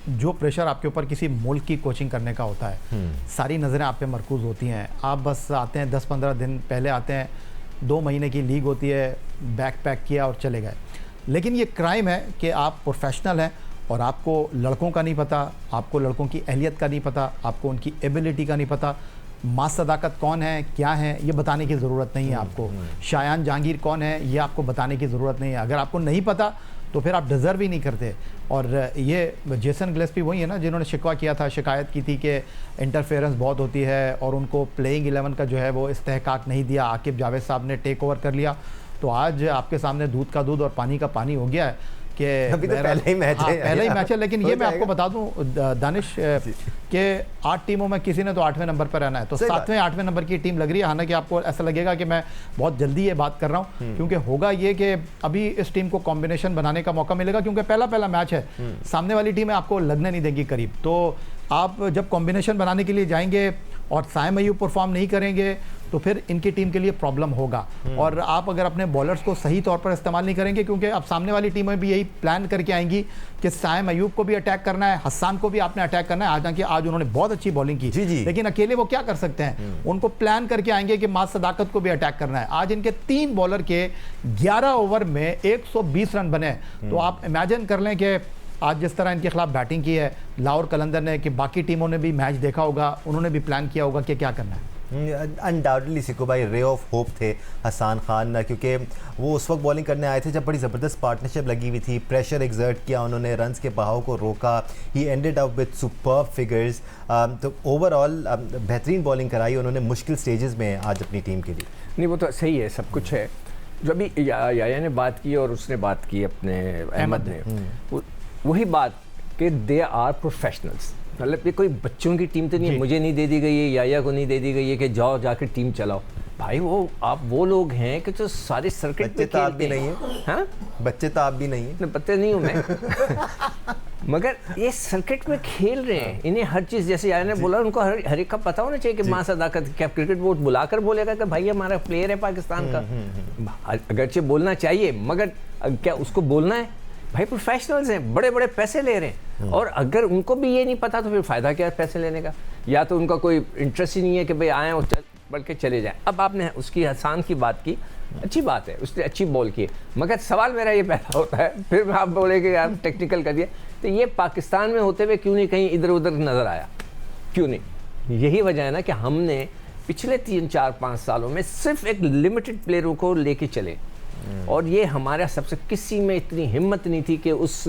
जो प्रेशर आपके ऊपर किसी मुल्क की कोचिंग करने का होता है। सारी नज़रें आप पे मरकूज़ होती हैं, आप बस आते हैं 10-15 दिन पहले आते हैं, 2 महीने की लीग होती है, बैग पैक किया और चले गए। लेकिन ये क्राइम है कि आप प्रोफेशनल हैं और आपको लड़कों का नहीं पता, आपको लड़कों की अहलियत का नहीं पता, आपको उनकी एबिलिटी का नहीं पता, मां सदाकत कौन है, क्या है, ये बताने की ज़रूरत नहीं है आपको। शायान जहांगीर कौन है, ये आपको बताने की ज़रूरत नहीं है। अगर आपको नहीं पता तो फिर आप डिज़र्व ही नहीं करते। और ये जेसन गिलेस्पी वही है ना जिन्होंने शिकवा किया था, शिकायत की थी कि इंटरफेरेंस बहुत होती है और उनको प्लेइंग 11 का जो है वो इस्तेहकाक नहीं दिया। आकिब जावेद साहब ने टेक ओवर कर लिया। तो आज आपके सामने दूध का दूध और पानी का पानी हो गया है कि अभी तो पहला ही मैच है। पहला ही मैच है। लेकिन ये मैं आपको बता दूं दानिश कि 8 टीमों में किसी ने तो 8वें नंबर पर रहना है, तो 7वें 8वें नंबर की टीम लग रही है। हालांकि आपको ऐसा लगेगा कि मैं बहुत जल्दी ये बात कर रहा हूं, क्योंकि होगा ये कि अभी इस टीम को कॉम्बिनेशन बनाने का मौका मिलेगा, क्योंकि पहला मैच है। सामने वाली टीम आपको लगने नहीं देंगी करीब। तो आप जब कॉम्बिनेशन बनाने के लिए जाएंगे और साइम अयूब परफॉर्म नहीं करेंगे तो फिर इनकी टीम के लिए प्रॉब्लम होगा। और आप अगर अपने बॉलर्स को सही तौर पर इस्तेमाल नहीं करेंगे, क्योंकि अब सामने वाली टीमें भी यही प्लान करके आएंगी कि साइम अयूब को भी अटैक करना है, हस्सान को भी आपने अटैक करना है। हालांकि आज उन्होंने बहुत अच्छी बॉलिंग की, लेकिन अकेले वो क्या कर सकते हैं, उनको प्लान करके आएंगे कि मां सदाकत को भी अटैक करना है। आज इनके 3 बॉलर के 11 ओवर में 120 रन बने। तो आप इमेजिन कर लें कि आज जिस तरह इनके खिलाफ बैटिंग की है लाहौर कलंदर ने, कि बाकी टीमों ने भी मैच देखा होगा, उन्होंने भी प्लान किया होगा कि क्या करना है। अनडाउटली सिक्कू भाई रे ऑफ होप थे हसन खान, क्योंकि वो उस वक्त बॉलिंग करने आए थे जब बड़ी ज़बरदस्त पार्टनरशिप लगी हुई थी। प्रेशर एग्जर्ट किया उन्होंने, रन्स के बहाव को रोका। He ended up with superb figures. तो ओवरऑल बेहतरीन बॉलिंग कराई उन्होंने मुश्किल स्टेजेस में आज अपनी टीम के लिए। नहीं वो तो सही है, सब कुछ है। जो अभी याया ने बात की और उसने बात की अपने अहमद ने, वही बात कि दे आर प्रोफेशनल्स। मतलब ये कोई बच्चों की टीम तो नहीं है, मुझे नहीं दे दी गई है, याया को नहीं दे दी गई है कि जाओ जाकर टीम चलाओ। भाई वो आप वो लोग हैं कि जो सारे सर्किट पे खेलते नहीं है। हाँ? बच्चे तो आप भी नहीं है। पता नहीं हूँ मैं मगर ये सर्किट में खेल रहे हैं, इन्हें हर चीज़, जैसे याया ने बोला, उनको हर एक का पता होना चाहिए कि मां सदाकत क्या क्रिकेट बोर्ड बुलाकर बोलेगा कि भाई हमारा प्लेयर है पाकिस्तान का। अगरचे बोलना चाहिए, मगर क्या उसको बोलना है? भाई प्रोफेशनल्स हैं, बड़े बड़े पैसे ले रहे हैं, और अगर उनको भी ये नहीं पता तो फिर फ़ायदा क्या है पैसे लेने का? या तो उनका कोई इंटरेस्ट ही नहीं है कि भाई आएँ और बढ़ के चले जाएँ। अब आपने उसकी हसान की बात की, अच्छी बात है, उसने अच्छी बॉल की, मगर सवाल मेरा ये पैदा होता है, फिर आप बोलेंगे यार टेक्निकल कर दिया, तो ये पाकिस्तान में होते हुए क्यों नहीं कहीं इधर उधर नज़र आया? क्यों नहीं? यही वजह है ना कि हमने पिछले 3-4-5 सालों में सिर्फ एक लिमिटेड प्लेयरों को लेके चले, और ये हमारा सबसे, किसी में इतनी हिम्मत नहीं थी कि उस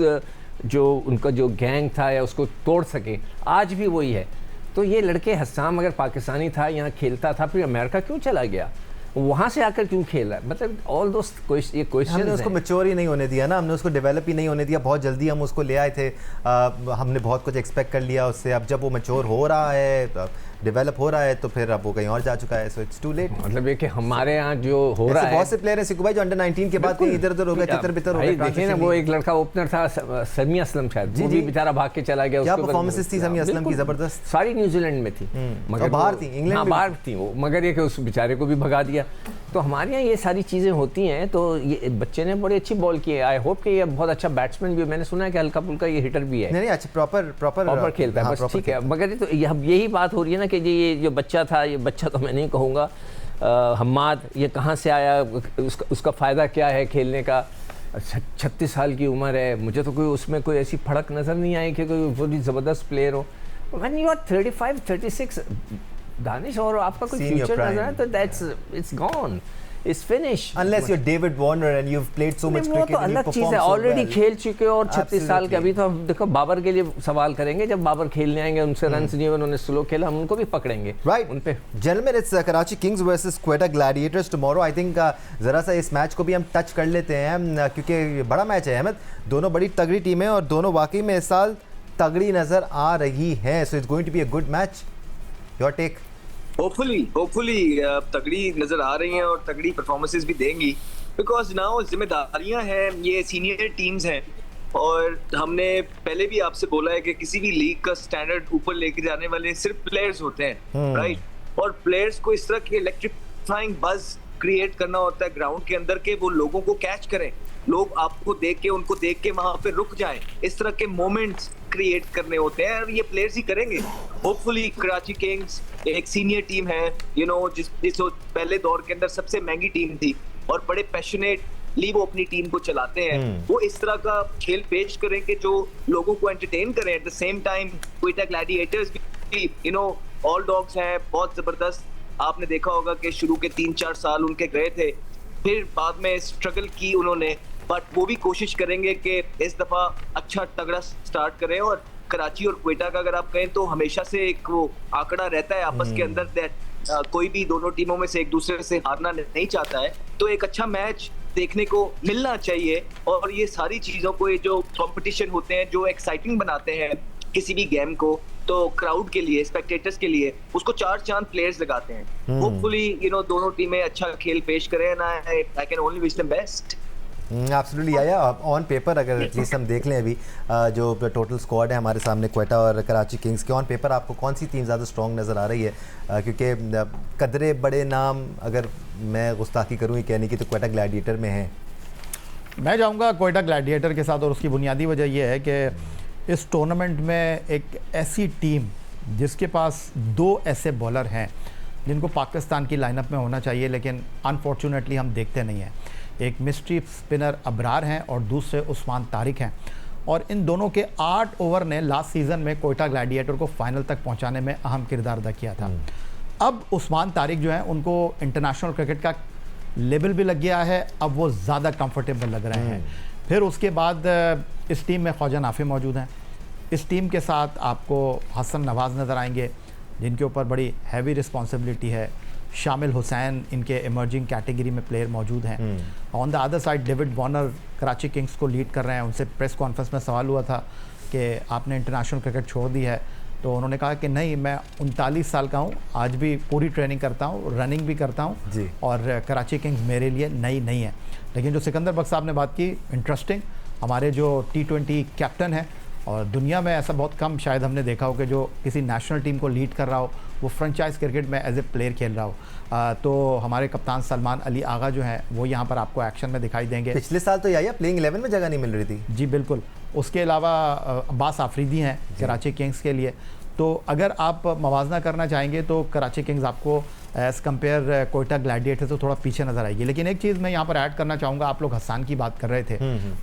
जो उनका जो गैंग था या उसको तोड़ सके। आज भी वही है। तो ये लड़के, हस्साम अगर पाकिस्तानी था, यहाँ खेलता था, फिर अमेरिका क्यों चला गया? वहाँ से आकर क्यों खेल रहा है? मतलब ऑल दोस्त ये क्वेश्चन हमने उसको मैच्योर ही नहीं होने दिया ना, हमने उसको डेवलप ही नहीं होने दिया। बहुत जल्दी हम उसको ले आए थे, हमने बहुत कुछ एक्सपेक्ट कर लिया उससे। अब जब वो मैच्योर हो रहा है, डेवलप हो रहा है, तो फिर अब वो कहीं और जा चुका है। So it's too late. मतलब ये कि हमारे यहाँ जो हो रहा है, बहुत से प्लेयर हैं सिक्कू भाई जो अंडर 19 के बाद कहीं इधर उधर हो गए, तितर बितर हो गए। देखिए ना, वो एक लड़का ओपनर था समी असलम, शायद वो भी बेचारा भाग के चला गया। क्या परफॉर्मेंस थी समी असलम की, जबरदस्त। सारी न्यूजीलैंड में थी, मगर बाहर थी, इंग्लैंड में बाहर थी वो, मगर ये कि उस बेचारे को भी भगा दिया। तो हमारे यहाँ ये सारी चीज़ें होती हैं। तो ये बच्चे ने बड़ी अच्छी बॉल की है। आई होप कि ये बहुत अच्छा बैट्समैन भी है। मैंने सुना है कि हल्का फुल्का ये हिटर भी है। नहीं अच्छा, प्रॉपर खेलता है, बस ठीक है। मगर तो यही बात हो रही है ना कि ये जो बच्चा था, ये बच्चा तो मैं नहीं कहूँगा, हम्माद, ये कहाँ से आया, उसका फ़ायदा क्या है खेलने का? 36 साल की उम्र है, मुझे तो कोई उसमें कोई ऐसी फड़क नज़र नहीं आई कि कोई बड़ी ज़बरदस्त प्लेयर हो। व्हेन यू आर 35-36 दानिश, और आपका कोई फ्यूचर नजर है, तो that's it's gone, it's finish, unless you are David Warner and you have played so much cricket. वो तो अलग चीज़ है, ऑलरेडी खेल चुके और 36 साल के। अभी तो हम देखो बाबर के लिए सवाल करेंगे, जब बाबर खेलने आएंगे, उनसे रन्स नहीं, उन्होंने स्लो खेला, हम उनको भी पकड़ेंगे। राइट उन पे gentleman, it's Karachi Kings versus Quetta Gladiators tomorrow. I think ज़रा सा इस मैच को भी हम टच कर लेते हैं, क्योंकि बड़ा मैच है अहमद। दोनों बड़ी तगड़ी टीमें और दोनों वाकई में इस साल तगड़ी नज़र आ रही है। So it's going to be a good match. Your take? Hopefully तगड़ी नजर आ रही हैं और तगड़ी परफॉर्मेंसेस भी देंगी, बिकॉज नाउ जिम्मेदारियां हैं, ये सीनियर टीम्स हैं, और हमने पहले भी आपसे बोला है कि किसी भी लीग का स्टैंडर्ड ऊपर लेके जाने वाले सिर्फ प्लेयर्स होते हैं, राइट? और प्लेयर्स को इस तरह के इलेक्ट्रिफाइंग बज क्रिएट करना होता है ग्राउंड के अंदर के वो लोगों को कैच करें, लोग आपको देख के, उनको देख के वहां पे रुक जाएं। इस तरह के मोमेंट्स क्रिएट करने होते हैं और ये प्लेयर्स ही करेंगे। होपफुली कराची किंग्स एक सीनियर टीम है, यू नो, जिस पहले दौर के अंदर सबसे महंगी टीम थी और बड़े पैशनेटली वो अपनी टीम को चलाते हैं। वो इस तरह का खेल पेश करें कि जो लोगों को एंटरटेन करें। At the same time Quetta Gladiators भी, यू नो, ऑल डॉग्स हैं, बहुत जबरदस्त। आपने देखा होगा कि शुरू के 3-4 साल उनके गए थे, फिर बाद में स्ट्रगल की उन्होंने, बट वो भी कोशिश करेंगे कि इस दफा अच्छा तगड़ा स्टार्ट करें। और कराची और क्वेटा का अगर आप कहें तो हमेशा से एक वो आंकड़ा रहता है आपस के अंदर दैट कोई भी दोनों टीमों में से एक दूसरे से हारना नहीं चाहता है, तो एक अच्छा मैच देखने को मिलना चाहिए। और ये सारी चीजों को, ये जो कंपटीशन होते हैं जो एक्साइटिंग बनाते हैं किसी भी गेम को, तो क्राउड के लिए, स्पेक्टेटर्स के लिए उसको 4 चांद प्लेयर्स लगाते हैं। होपफुली दोनों टीमें अच्छा खेल पेश करें and I can only wish them best. Absolutely आया। ऑन पेपर अगर एटलीस्ट हम देख लें अभी जो टोटल स्क्वाड है हमारे सामने क्वेटा और कराची किंग्स के, ऑन पेपर आपको कौन सी टीम ज़्यादा स्ट्रॉन्ग नज़र आ रही है? क्योंकि कदरे बड़े नाम अगर मैं गुस्ताखी करूँ ये कहने की तो क्वेटा ग्लैडिएटर में है। मैं जाऊंगा क्वेटा ग्लैडिएटर के साथ, और उसकी बुनियादी वजह यह है कि इस टूर्नामेंट में एक ऐसी टीम जिसके पास 2 ऐसे बॉलर हैं जिनको पाकिस्तान की लाइनअप में होना चाहिए, लेकिन अनफॉर्चुनेटली हम देखते नहीं हैं। एक मिस्ट्री स्पिनर अबरार हैं और दूसरे उस्मान तारिक हैं, और इन दोनों के 8 ओवर ने लास्ट सीज़न में कोयटा ग्लैडिएटर को फाइनल तक पहुंचाने में अहम किरदार अदा किया था। अब उस्मान तारिक जो है उनको इंटरनेशनल क्रिकेट का लेवल भी लग गया है, अब वो ज़्यादा कंफर्टेबल लग रहे हैं। फिर उसके बाद इस टीम में ख्वाजा नाफी मौजूद हैं। इस टीम के साथ आपको हसन नवाज़ नज़र आएंगे जिनके ऊपर बड़ी हैवी रिस्पॉन्सिबिलिटी है। शामिल हुसैन इनके इमर्जिंग कैटेगरी में प्लेयर मौजूद हैं। On the other side David Warner Karachi Kings को लीड कर रहे हैं। उनसे प्रेस कॉन्फ्रेंस में सवाल हुआ था कि आपने इंटरनेशनल क्रिकेट छोड़ दी है, तो उन्होंने कहा कि नहीं, मैं 39 साल का हूँ, आज भी पूरी ट्रेनिंग करता हूँ, रनिंग भी करता हूँ, और कराची किंग्स मेरे लिए नई नहीं है। लेकिन जो सिकंदर बख्श साहब ने बात की, इंटरेस्टिंग, हमारे जो T20 कैप्टन है, और दुनिया में ऐसा बहुत कम शायद हमने देखा हो कि जो किसी नेशनल टीम को लीड कर रहा हो वो फ्रेंचाइज क्रिकेट में एज ए प्लेयर खेल रहा हो। तो हमारे कप्तान सलमान अली आगा जो हैं वो यहाँ पर आपको एक्शन में दिखाई देंगे। पिछले साल तो यही प्लेइंग 11 में जगह नहीं मिल रही थी। जी बिल्कुल। उसके अलावा अब्बास आफरीदी हैं कराची किंग्स के लिए। तो अगर आप मवाजना करना चाहेंगे तो कराची किंग्स आपको एज़ कम्पेयर कोयटा ग्लैडिएटर से थोड़ा पीछे नज़र आएगी। लेकिन एक चीज़ मैं यहाँ पर ऐड करना चाहूँगा, आप लोग हसान की बात कर रहे थे।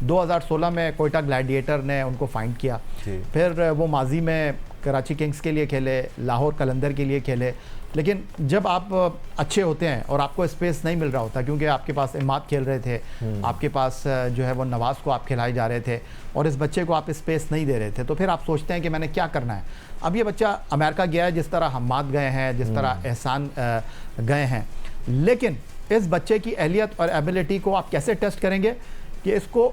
2016 में कोयटा ग्लैडिएटर ने उनको फाइंड किया, फिर वो माजी में कराची किंग्स के लिए खेले, लाहौर कलंदर के लिए खेले। लेकिन जब आप अच्छे होते हैं और आपको स्पेस नहीं मिल रहा होता, क्योंकि आपके पास इमाद खेल रहे थे, आपके पास जो है वो नवाज़ को आप खिलाए जा रहे थे, और इस बच्चे को आप स्पेस नहीं दे रहे थे, तो फिर आप सोचते हैं कि मैंने क्या करना है। अब ये बच्चा अमेरिका गया है, जिस तरह हम्माद गए हैं, जिस तरह एहसान गए हैं, लेकिन इस बच्चे की अहलियत और एबिलिटी को आप कैसे टेस्ट करेंगे कि इसको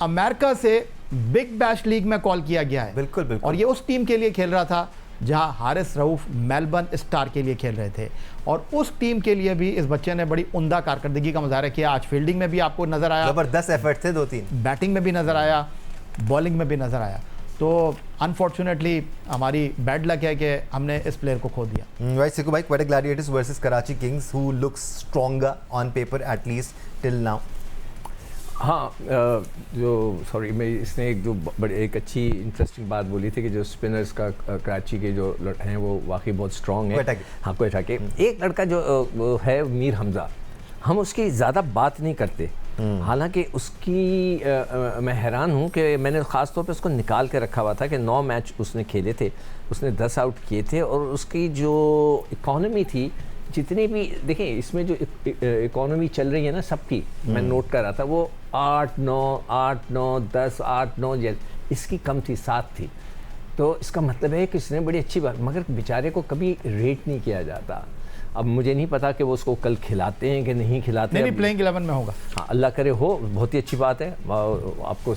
अमेरिका से बिग बैश लीग में कॉल किया गया है। बिल्कुल बिल्कुल। और ये उस टीम के लिए खेल रहा था जहां हारिस रऊफ मेलबर्न स्टार के लिए खेल रहे थे, और उस टीम के लिए भी इस बच्चे ने बड़ी उम्दा कारकर्दगी का मुजाहरा किया। आज फील्डिंग में भी आपको नजर आया, जबरदस्त एफर्ट थे 2-3, बैटिंग में भी नजर आया, बॉलिंग में भी नजर आया। तो अनफॉर्चुनेटली हमारी बैड लक है कि हमने इस प्लेयर को खो दिया। राइट सिकू भाई, Quetta Gladiators versus Karachi Kings, who looks stronger on paper at least till now? हाँ, जो सॉरी मैं इसने एक अच्छी इंटरेस्टिंग बात बोली थी कि जो स्पिनर्स का कराची के जो हैं वो वाकई बहुत स्ट्रॉन्ग है। हाँ, कोयटा के एक लड़का जो है मीर हमज़ा, हम उसकी ज़्यादा बात नहीं करते, हालांकि उसकी मैं हैरान हूँ कि मैंने ख़ास तौर पे उसको निकाल के रखा हुआ था कि 9 मैच उसने खेले थे, उसने 10 आउट किए थे, और उसकी जो इकॉनमी थी, जितनी भी देखें इसमें जो इकॉनमी चल रही है ना सबकी, मैं नोट कर रहा था, वो 8-9, 10, 8-9, इसकी कम थी, 7 थी। तो इसका मतलब है कि इसने बड़ी अच्छी बात, मगर बेचारे को कभी रेट नहीं किया जाता। अब मुझे नहीं पता कि वो उसको कल खिलाते हैं कि नहीं खिलाते। नहीं, प्लेइंग 11 में होगा। हाँ, अल्लाह करे हो, बहुत ही अच्छी बात है। आपको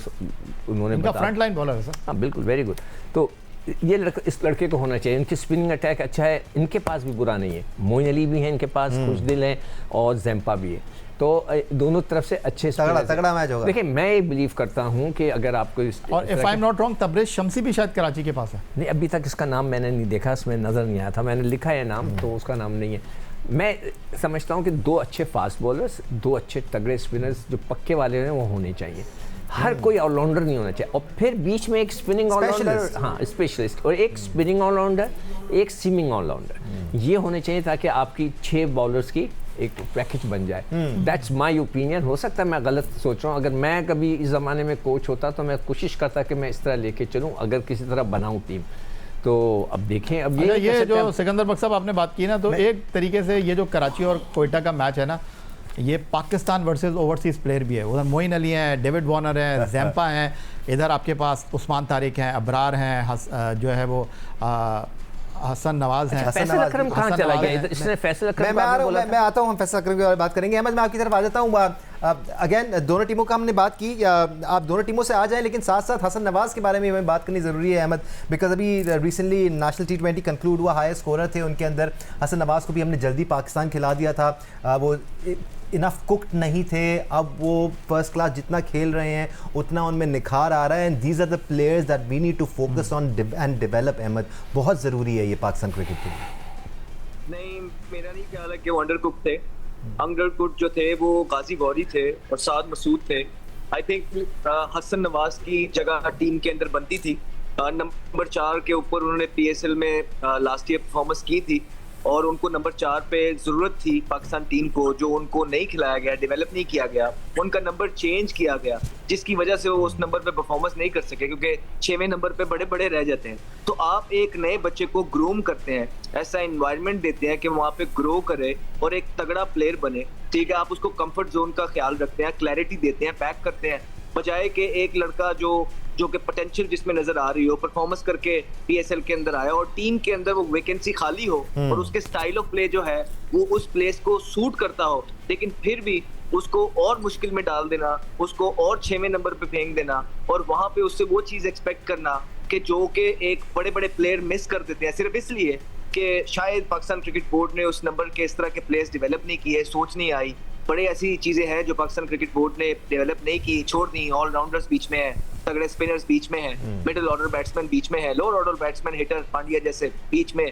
उन्होंने फ्रंट लाइन बॉलर है सर। हाँ बिल्कुल, वेरी गुड। तो ये इस लड़के को होना चाहिए। इनकी स्पिनिंग अटैक अच्छा है, इनके पास भी बुरा नहीं है, मोइन अली भी हैं इनके पास, खुशदिल हैं, और जैम्पा भी है। तो दोनों तरफ से अच्छे तगड़ा मैच होगा। देखिए, मैं ये बिलीव करता हूँ कि अगर आपको और if I am not wrong, Tabraiz Shamsi भी शायद कराची के पास है। नहीं, अभी तक इसका नाम मैंने नहीं देखा, इसमें नज़र नहीं आया था, मैंने लिखा है नाम, तो उसका नाम नहीं है। मैं समझता हूँ कि 2 अच्छे फास्ट बॉलर्स, 2 अच्छे तगड़े स्पिनर्स जो पक्के वाले हैं वो होने चाहिए। हर कोई ऑलराउंडर नहीं होना चाहिए, और फिर बीच में एक स्पिनिंग ऑलराउंडर, हाँ स्पेशलिस्ट, और एक स्पिनिंग ऑलराउंडर, एक सीमिंग ऑलराउंडर, ये होने चाहिए ताकि आपकी 6 बॉलर्स की एक पैकेज बन जाए। That's my opinion. हो सकता है मैं गलत सोच रहा हूँ, अगर मैं कभी इस ज़माने में कोच होता तो मैं कोशिश करता कि मैं इस तरह लेके चलूँ, अगर किसी तरह बनाऊँ टीम। तो अब देखें, अब अच्छा, ये ये जो सिकंदर बख्श साहब आपने बात की ना, तो एक तरीके से ये जो कराची और कोयटा का मैच है ना, ये पाकिस्तान वर्सेस ओवरसीज प्लेयर भी है। उधर मोइन अली हैं, डेविड वार्नर हैं, जैम्पा हैं, इधर आपके पास उस्मान तारिक हैं, अबरार हैं, जो है वो हसन नवाज हैं। फैसल अकरम कहाँ चला गया? इसने फैसल अकरम मैं आ रहा हूँ, मैं आता हूँ, हम फैसल अकरम के बारे में बात करेंगे। अहमद, मैं आपकी तरफ आ जाता हूँ। अगेन दोनों टीमों का हमने बात की, आप दोनों टीमों से आ जाएं, लेकिन साथ साथ हसन नवाज के बारे में हमें बात करनी ज़रूरी है अहमद, बिकॉज अभी रिसेंटली नेशनल T20 कंक्लूड हुआ, हाईएस्ट स्कोरर थे उनके अंदर। हसन नवाज को भी हमने जल्दी पाकिस्तान खिला दिया था, वो इनफ कुक्ड नहीं थे, अब वो फर्स्ट क्लास जितना खेल रहे हैं उतना उनमें निखार आ रहा है। And these are the players that we need to focus on and develop. Ahmad, बहुत ज़रूरी है ये पाकिस्तान क्रिकेट के लिए। नहीं, मेरा नहीं ख्याल है कि वो अंडरकुक थे। अंडरकुक जो थे वो गाजी गौरी थे और साद मसूद थे। आई थिंक हसन नवाज की जगह टीम के अंदर बनती थी। नंबर 4 के ऊपर उन्होंने PSL में लास्ट ईयर परफॉर्मेंस की थी और उनको नंबर 4 पे ज़रूरत थी पाकिस्तान टीम को, जो उनको नहीं खिलाया गया, डेवलप नहीं किया गया, उनका नंबर चेंज किया गया, जिसकी वजह से वो उस नंबर पे परफॉर्मेंस नहीं कर सके, क्योंकि 6वें नंबर पे बड़े बड़े रह जाते हैं। तो आप एक नए बच्चे को ग्रूम करते हैं, ऐसा इन्वायरमेंट देते हैं कि वहाँ पे ग्रो करे और एक तगड़ा प्लेयर बने, ठीक है। आप उसको कंफर्ट जोन का ख्याल रखते हैं, क्लैरिटी देते हैं, पैक करते हैं, बजाय कि एक लड़का जो कि पोटेंशियल जिसमें नजर आ रही हो, परफॉर्मेंस करके PSL के अंदर आया और टीम के अंदर वो वैकेंसी खाली हो और उसके स्टाइल ऑफ प्ले जो है वो उस प्लेस को सूट करता हो, लेकिन फिर भी उसको और मुश्किल में डाल देना, उसको और 6वें नंबर पे फेंक देना और वहां पे उससे वो चीज एक्सपेक्ट करना कि जो कि एक बड़े बड़े प्लेयर मिस कर देते हैं, सिर्फ इसलिए कि शायद पाकिस्तान क्रिकेट बोर्ड ने उस नंबर के इस तरह के प्लेयर्स डेवलप नहीं किए, सोच नहीं आई। बड़े ऐसी चीजें हैं जो पाकिस्तान क्रिकेट बोर्ड ने डेवलप नहीं की, छोड़ दी। ऑलराउंडर्स बीच में है, तगड़े स्पिनर्स बीच में है, मिडिल ऑर्डर बैट्समैन बीच में है, lower order batsman hitter Pandya जैसे बीच में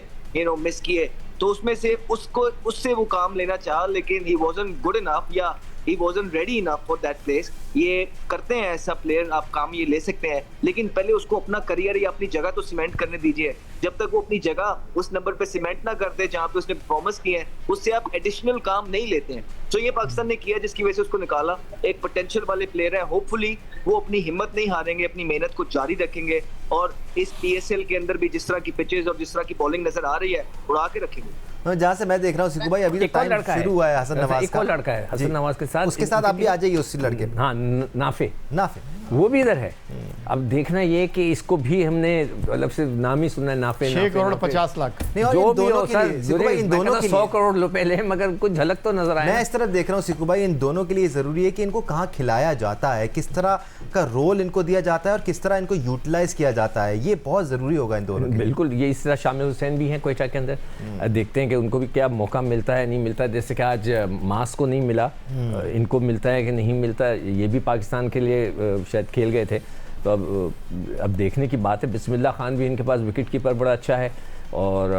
मिस किए। तो उसमें से उससे वो काम लेना चाहा, लेकिन ही वाजंट गुड इनफ या he wasn't ready enough for that place. ये करते हैं ऐसा प्लेयर, आप काम ये ले सकते हैं, लेकिन पहले उसको अपना करियर या अपनी जगह तो सीमेंट करने दीजिए। जब तक वो अपनी जगह उस नंबर पे सीमेंट ना करते जहां पे उसने परफॉर्मेंस किए हैं, उससे आप एडिशनल काम नहीं लेते हैं। तो ये पाकिस्तान ने किया, जिसकी वजह से उसको निकाला। एक पोटेंशियल वाले प्लेयर है, होपफुली वो अपनी हिम्मत नहीं हारेंगे, अपनी मेहनत को जारी रखेंगे और इस PSL के अंदर भी जिस तरह की पिचेस और जिस तरह की बॉलिंग नजर आ रही है उड़ा के रखेंगे। जहाँ से मैं देख रहा हूँ सिकू भाई, अभी टाइम शुरू हुआ है हसन नवाज एक और लड़का है हसन नवाज के साथ, उसके साथ आप भी आ जाइए उसी लड़के पे। हाँ, नाफे वो भी इधर है। अब देखना ये कि इसको भी हमने मतलब से नाम ही सुना है, नाफे 6 करोड़ 50 लाख जो भी हो सर, इन दोनों के 100 करोड़ रुपए ले, मगर कुछ झलक तो नजर आए। मैं इस तरफ देख रहा हूँ सिकू भाई, इन दोनों के लिए जरूरी है कि इनको कहाँ खिलाया जाता है, किस तरह का रोल इनको दिया जाता है और किस तरह इनको यूटिलाइज किया जाता है, ये बहुत जरूरी होगा इन दोनों। बिल्कुल, ये इस तरह शामिल हुसैन भी हैं कोयटा के अंदर, देखते हैं कि उनको भी क्या मौका मिलता है नहीं मिलता। जैसे कि आज मास को नहीं मिला, इनको मिलता है कि नहीं मिलता, ये भी पाकिस्तान के लिए शायद खेल गए थे। तो अब देखने की बात है। बिस्मिल्लाह खान भी इनके पास विकेट कीपर बड़ा अच्छा है और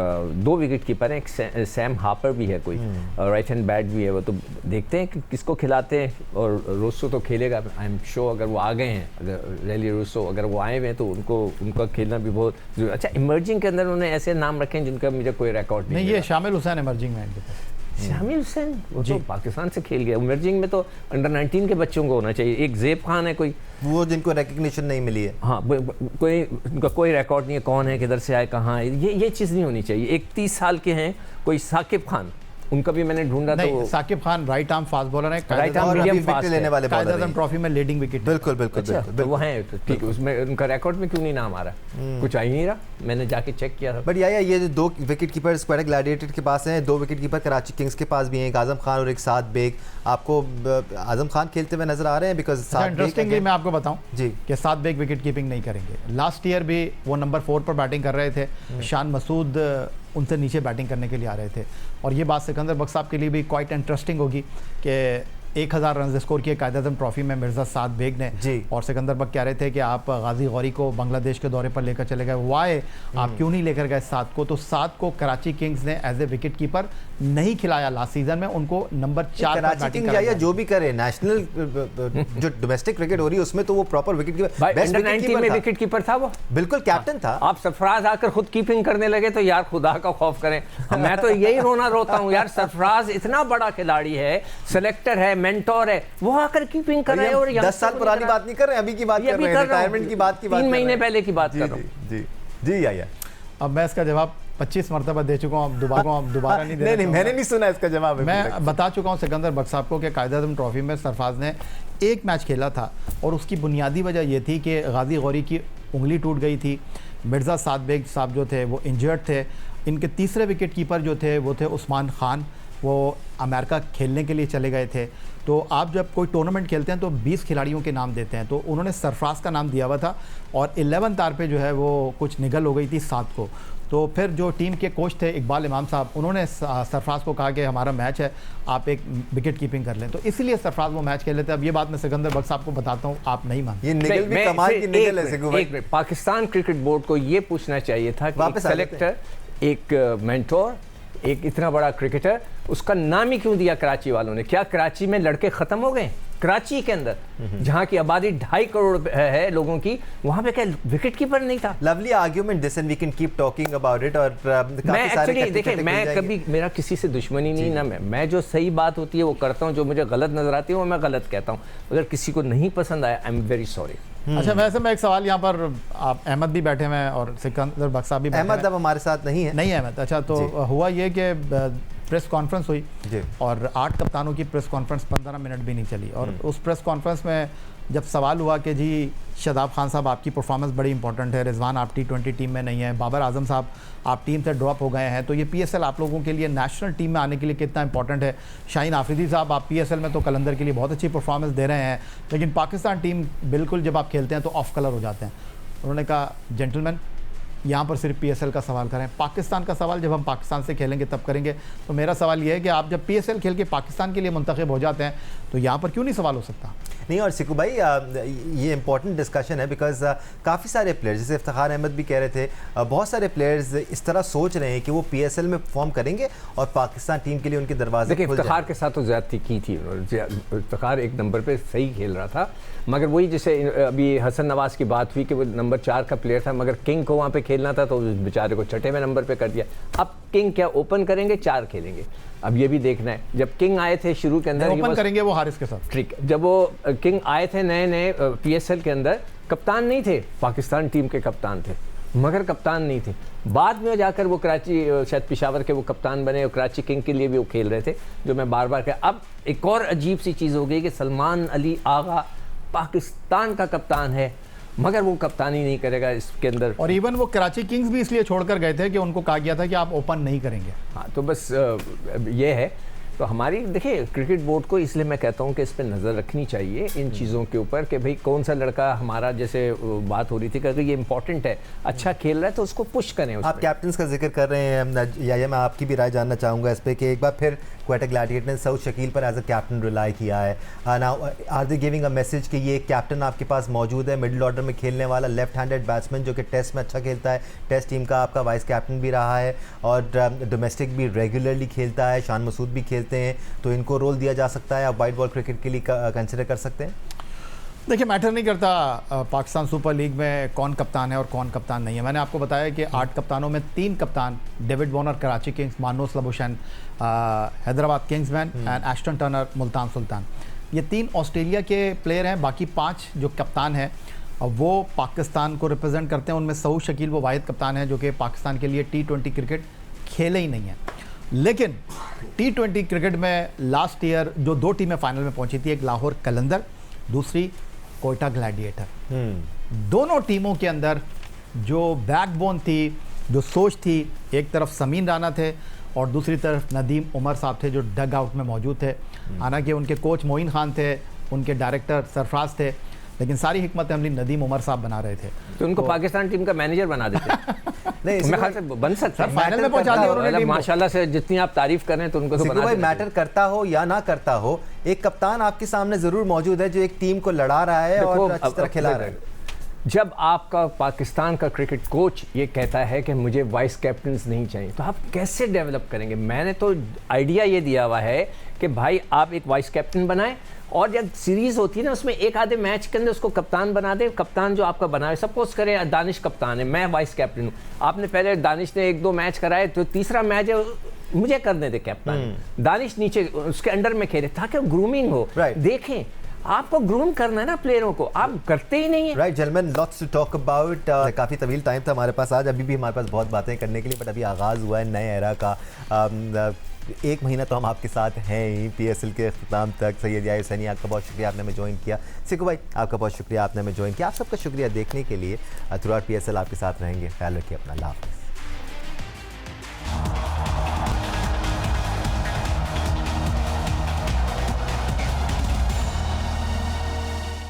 2 विकेट कीपर हैं, एक सैम हापर भी है कोई, राइट हैंड बैट भी है वो। तो देखते हैं कि किसको खिलाते हैं। और रूसो तो खेलेगा, आई एम श्योर, अगर वो आ गए हैं, अगर रैली रूसो अगर वो आए हुए हैं तो उनका खेलना भी बहुत जरूरी। अच्छा, इमर्जिंग के अंदर उन्होंने ऐसे नाम रखे हैं जिनका मुझे कोई रिकॉर्ड नहीं। ये शामिल हुसैन इमर्जिंग में इनके पास। शामिल हुसैन वो तो पाकिस्तान से खेल गया। इमर्जिंग में तो अंडर 19 के बच्चों को होना चाहिए। एक ज़ेब खान है कोई, वो जिनको रिकग्निशन नहीं मिली है। हाँ, कोई उनका कोई रिकॉर्ड नहीं है, कौन है, किधर से आए, कहाँ है, ये चीज़ नहीं होनी चाहिए। एक 30 साल के हैं कोई साकिब खान, उनका भी मैंने ढूंढा तो Saqib Khan right arm fast bowler है, राइट आर्म मीडियम फास्ट लेने वाले बॉलर हैं, ट्रॉफी में लीडिंग विकेट। बिल्कुल बिल्कुल अच्छा, तो वो हैं, तो ठीक है। उसमें उनका रिकॉर्ड में क्यों नहीं नाम आ रहा, कुछ आ ही नहीं रहा, मैंने जाके चेक किया था। बट ये जो 2 विकेट कीपर क्वेटा ग्लैडिएटर के पास हैं, 2 विकेट कीपर कराची किंग्स के पास भी हैं, एक आजम खान और एक साद बेग। आपको आजम खान खेलते हुए नजर आ रहे हैं? बिकॉज इंटरेस्टिंगली मैं आपको बताऊं जी कि साद बेग विकेट कीपिंग नहीं करेंगे। लास्ट ईयर भी वो नंबर 4 पर बैटिंग कर रहे थे, शान मसूद उनसे नीचे बैटिंग करने के लिए आ रहे थे। और ये बात सिकंदर बख्श साहब के लिए भी क्वाइट इंटरेस्टिंग होगी कि 1000 रन स्कोर किए कायद-ए-आज़म ट्रॉफी में मिर्ज़ा साद बेग ने जी। और सिकंदर बख्श कह रहे थे कि आप गाजी गौरी को बांग्लादेश के दौरे पर लेकर चले गए, वाई आप क्यों नहीं लेकर गए साद को? तो साद को कराची किंग्स ने एज ए विकेट कीपर नहीं खिलाया लास्ट सीजन में, उनको नंबर 4 पर बैटिंग कराया। जो भी करे, नेशनल जो डोमेस्टिक क्रिकेट हो रही है उसमें तो वो proper wicket keeper, best wicket keeper था वो, बिल्कुल कैप्टन था। आप सरफराज आकर खुद कीपिंग करने लगे तो यार खुदा का खौफ करें। मैं तो यही रोता हूँ यार, सरफराज इतना बड़ा खिलाड़ी है, सेलेक्टर है, मेंटोर है, वो आकर कीपिंग कर रहे हैं। और 10 साल पुरानी बात नहीं कर रहे, अभी की बात कर रहे हैं, रिटायरमेंट की बात 3 महीने पहले की बात कर रहा हूँ। जी या अब मैं इसका जवाब 25 मरतबा दे चुका हूँ, अब दोबारा नहीं देना नहीं चाहूँगा। मैंने नहीं सुना इसका जवाब अभी तक। मैं बता चुका हूँ सिकंदर बख्श साहब को कि कायद-ए-आज़म ट्रॉफी में सरफराज ने एक मैच खेला था और उसकी बुनियादी वजह ये थी कि गाजी गौरी की उंगली टूट गई थी, मिर्ज़ा साद बेग साहब जो थे वो इंजर्ड थे, इनके तीसरे विकेट कीपर जो थे वो थे उस्मान खान, वो अमेरिका खेलने के लिए चले गए थे। तो आप जब कोई टूर्नामेंट खेलते हैं तो 20 खिलाड़ियों के नाम देते हैं, तो उन्होंने सरफराज का नाम दिया हुआ था और 11 तार पे जो है वो कुछ निगल हो गई थी 7 को। तो फिर जो टीम के कोच थे इकबाल इमाम साहब, उन्होंने सरफराज को कहा कि हमारा मैच है, आप एक विकेट कीपिंग कर लें, तो इसीलिए सरफराज वो मैच खेल लेते। अब ये बात मैं सिकंदर बख्श साहब को बताता हूँ, आप नहीं मानते। ये निगल भी कमाल की निगल है सिकू भाई। पाकिस्तान क्रिकेट बोर्ड को ये पूछना चाहिए था कि एक सेलेक्टर, एक मेंटोर, एक इतना बड़ा क्रिकेटर, उसका नाम ही क्यों दिया कराची वालों ने? क्या कराची में लड़के खत्म हो गए? कराची के अंदर जहां की आबादी 2.5 करोड़ है लोगों की, वहां पे क्या विकेट कीपर नहीं था? Lovely argument this and we can keep talking about it. और मैं एक्चुअली देखिए, मैं कभी, मेरा किसी से दुश्मनी नहीं ना, मैं जो सही बात होती है वो करता हूँ, जो मुझे गलत नजर आती है वो मैं गलत कहता हूँ। अगर किसी को नहीं पसंद आया, आई एम वेरी सॉरी। अच्छा, वैसे मैं एक सवाल यहाँ पर, आप अहमद भी बैठे हुए हैं और सिकंदर बख्श साहब भी बैठे हैं। अहमद अब हमारे साथ नहीं है। नहीं अहमद, अच्छा, तो हुआ ये कि प्रेस कॉन्फ्रेंस हुई और 8 कप्तानों की प्रेस कॉन्फ्रेंस 15 मिनट भी नहीं चली, और उस प्रेस कॉन्फ्रेंस में जब सवाल हुआ कि जी शादाब खान साहब आपकी परफॉर्मेंस बड़ी इंपॉर्टेंट है, रिजवान आप T20 टीम में नहीं है, बाबर आजम साहब आप टीम से ड्रॉप हो गए हैं, तो ये PSL आप लोगों के लिए नेशनल टीम में आने के लिए कितना इंपॉर्टेंट है, शाहीन आफरीदी साहब आप PSL में तो कलंदर के लिए बहुत अच्छी परफॉर्मेंस दे रहे हैं, लेकिन पाकिस्तान टीम बिल्कुल जब आप खेलते हैं तो ऑफ कलर हो जाते हैं। उन्होंने कहा जेंटलमैन, यहाँ पर सिर्फ PSL का सवाल करें, पाकिस्तान का सवाल जब हम पाकिस्तान से खेलेंगे तब करेंगे। तो मेरा सवाल ये है कि आप जब PSL खेल के पाकिस्तान के लिए मुंतखब हो जाते हैं तो यहाँ पर क्यों नहीं सवाल हो सकता? नहीं, और सिकू भाई ये इंपॉर्टेंट डिस्कशन है बिकॉज काफ़ी सारे प्लेयर्स, जैसे इफ्तिखार अहमद भी कह रहे थे, बहुत सारे प्लेयर्स इस तरह सोच रहे हैं कि वो PSL में परफॉर्म करेंगे और पाकिस्तान टीम के लिए उनके दरवाजे देखिए, इफ्तिखार के साथ तो ज़्यादती की थी उन्होंने। इफ्तिखार एक नंबर पे सही खेल रहा था, मगर वही जैसे अभी हसन नवाज की बात हुई कि वो नंबर 4 का प्लेयर था, मगर किंग को वहाँ पे खेलना था तो उस बेचारे को छठे में नंबर पे कर दिया। अब किंग क्या ओपन करेंगे, 4 खेलेंगे? अब ये भी देखना है। जब किंग आए थे शुरू के अंदर, ओपन करेंगे वो हारिस के साथ, ठीक। जब वो किंग आए थे नए PSL के अंदर, कप्तान नहीं थे, पाकिस्तान टीम के कप्तान थे, मगर कप्तान नहीं थे। बाद में जाकर वो कराची, शायद पेशावर के वो कप्तान बने और कराची किंग के लिए भी वो खेल रहे थे, जो मैं बार बार कह। अब एक और अजीब सी चीज़ हो गई कि सलमान अली आगा पाकिस्तान का कप्तान है, मगर वो कप्तानी नहीं करेगा इसके अंदर। और इवन वो कराची किंग्स भी इसलिए छोड़कर गए थे कि उनको कहा गया था कि आप ओपन नहीं करेंगे। हाँ, तो बस ये है। तो हमारी देखिए, क्रिकेट बोर्ड को इसलिए मैं कहता हूँ कि इस पर नज़र रखनी चाहिए इन चीज़ों के ऊपर कि भाई कौन सा लड़का हमारा, जैसे बात हो रही थी कि अगर ये इंपॉर्टेंट है, अच्छा खेल रहा है तो उसको पुश करें। आप कैप्टन का जिक्र कर रहे हैं या मैं आपकी भी राय जानना चाहूँगा इस पर कि एक बार फिर क्वेटा ग्लैडिएटर ने सऊद शकील पर एज अ कैप्टन रिलाई किया है। Now are they giving a message कि ये कैप्टन आपके पास मौजूद है, मिडिल ऑर्डर में खेलने वाला लेफ्ट हैंडेड बैट्समैन जो कि टेस्ट में अच्छा खेलता है, टेस्ट टीम का आपका वाइस कैप्टन भी रहा है और डोमेस्टिक भी रेगुलरली खेलता है, शान मसूद भी खेलते हैं, तो इनको रोल दिया जा सकता है, आप वाइट बॉल क्रिकेट के लिए कंसिडर कर सकते हैं? देखिए, मैटर नहीं करता पाकिस्तान सुपर लीग में कौन कप्तान है और कौन कप्तान नहीं है। मैंने आपको बताया कि 8 कप्तानों में 3 कप्तान, David Warner Karachi Kings, Marnus Labuschagne Hyderabad Kingsmen and Ashton Turner Multan Sultan, ये 3 ऑस्ट्रेलिया के प्लेयर हैं। बाकी 5 जो कप्तान हैं वो पाकिस्तान को रिप्रेजेंट करते हैं। उनमें सऊद शकील वो वाहिद कप्तान है जो कि पाकिस्तान के लिए T20 क्रिकेट खेले ही नहीं है। लेकिन T20 क्रिकेट में लास्ट ईयर जो 2 टीमें फाइनल में पहुंची थी, एक लाहौर कलंदर, दूसरी कोयटा ग्लैडिएटर, दोनों टीमों के अंदर जो बैकबोन थी, जो सोच थी, एक तरफ समीन राना थे और दूसरी तरफ नदीम उमर साहब थे जो डग आउट में मौजूद थे। हालांकि उनके कोच मोइन खान थे, उनके डायरेक्टर सरफराज थे, लेकिन सारी हिकमत अमली नदीम उमर साहब बना रहे थे। तो उनको पाकिस्तान टीम का मैनेजर बना देते। नहीं, मेरे ख्याल से बन सकता है, फाइनल में पहुंचा दिया उन्होंने टीम को। माशाल्लाह से जितनी आप तारीफ कर रहे हैं तो उनको तो बना भाई, देना मैटर करता हो या ना करता हो, एक कप्तान आपके सामने जरूर मौजूद है जो एक टीम को लड़ा रहा है और अच्छी तरह खिला रहा है। जब आपका पाकिस्तान का क्रिकेट कोच ये कहता है कि मुझे वाइस कैप्टन्स नहीं चाहिए, तो आप कैसे डेवलप करेंगे? मैंने तो आइडिया ये दिया हुआ है कि भाई आप एक वाइस कैप्टन बनाएं और जब सीरीज होती है ना उसमें एक आधे मैच के अंदर उसको कप्तान बना दे। कप्तान जो आपका बना है, सपोज करें दानिश कप्तान है, मैं वाइस कैप्टन हूँ, आपने पहले दानिश ने 1-2 मैच कराए, तो तीसरा मैच है मुझे करने दे कैप्टन, दानिश नीचे उसके अंडर में खेले ताकि ग्रूमिंग हो। देखें आपको ग्रूम करना है ना प्लेयरों को, आप करते ही नहीं है। Right gentlemen, lots to talk about. काफ़ी तवील टाइम था हमारे पास आज, अभी भी हमारे पास बहुत बातें करने के लिए, बट अभी आगाज़ हुआ है नए एरा का। एक महीना तो हम आपके साथ हैं ही PSL के अख्ताम तक। सैयद याहिया हुसैनी, आपका बहुत शुक्रिया, आपने हमें ज्वाइन किया। सिकू भाई, आपका बहुत शुक्रिया, आपने हमें ज्वाइन किया। आप सबका शुक्रिया देखने के लिए। थ्रू आउट PSL आपके साथ रहेंगे। ख्याल रखिए अपना, अल्लाह हाफ़िज़।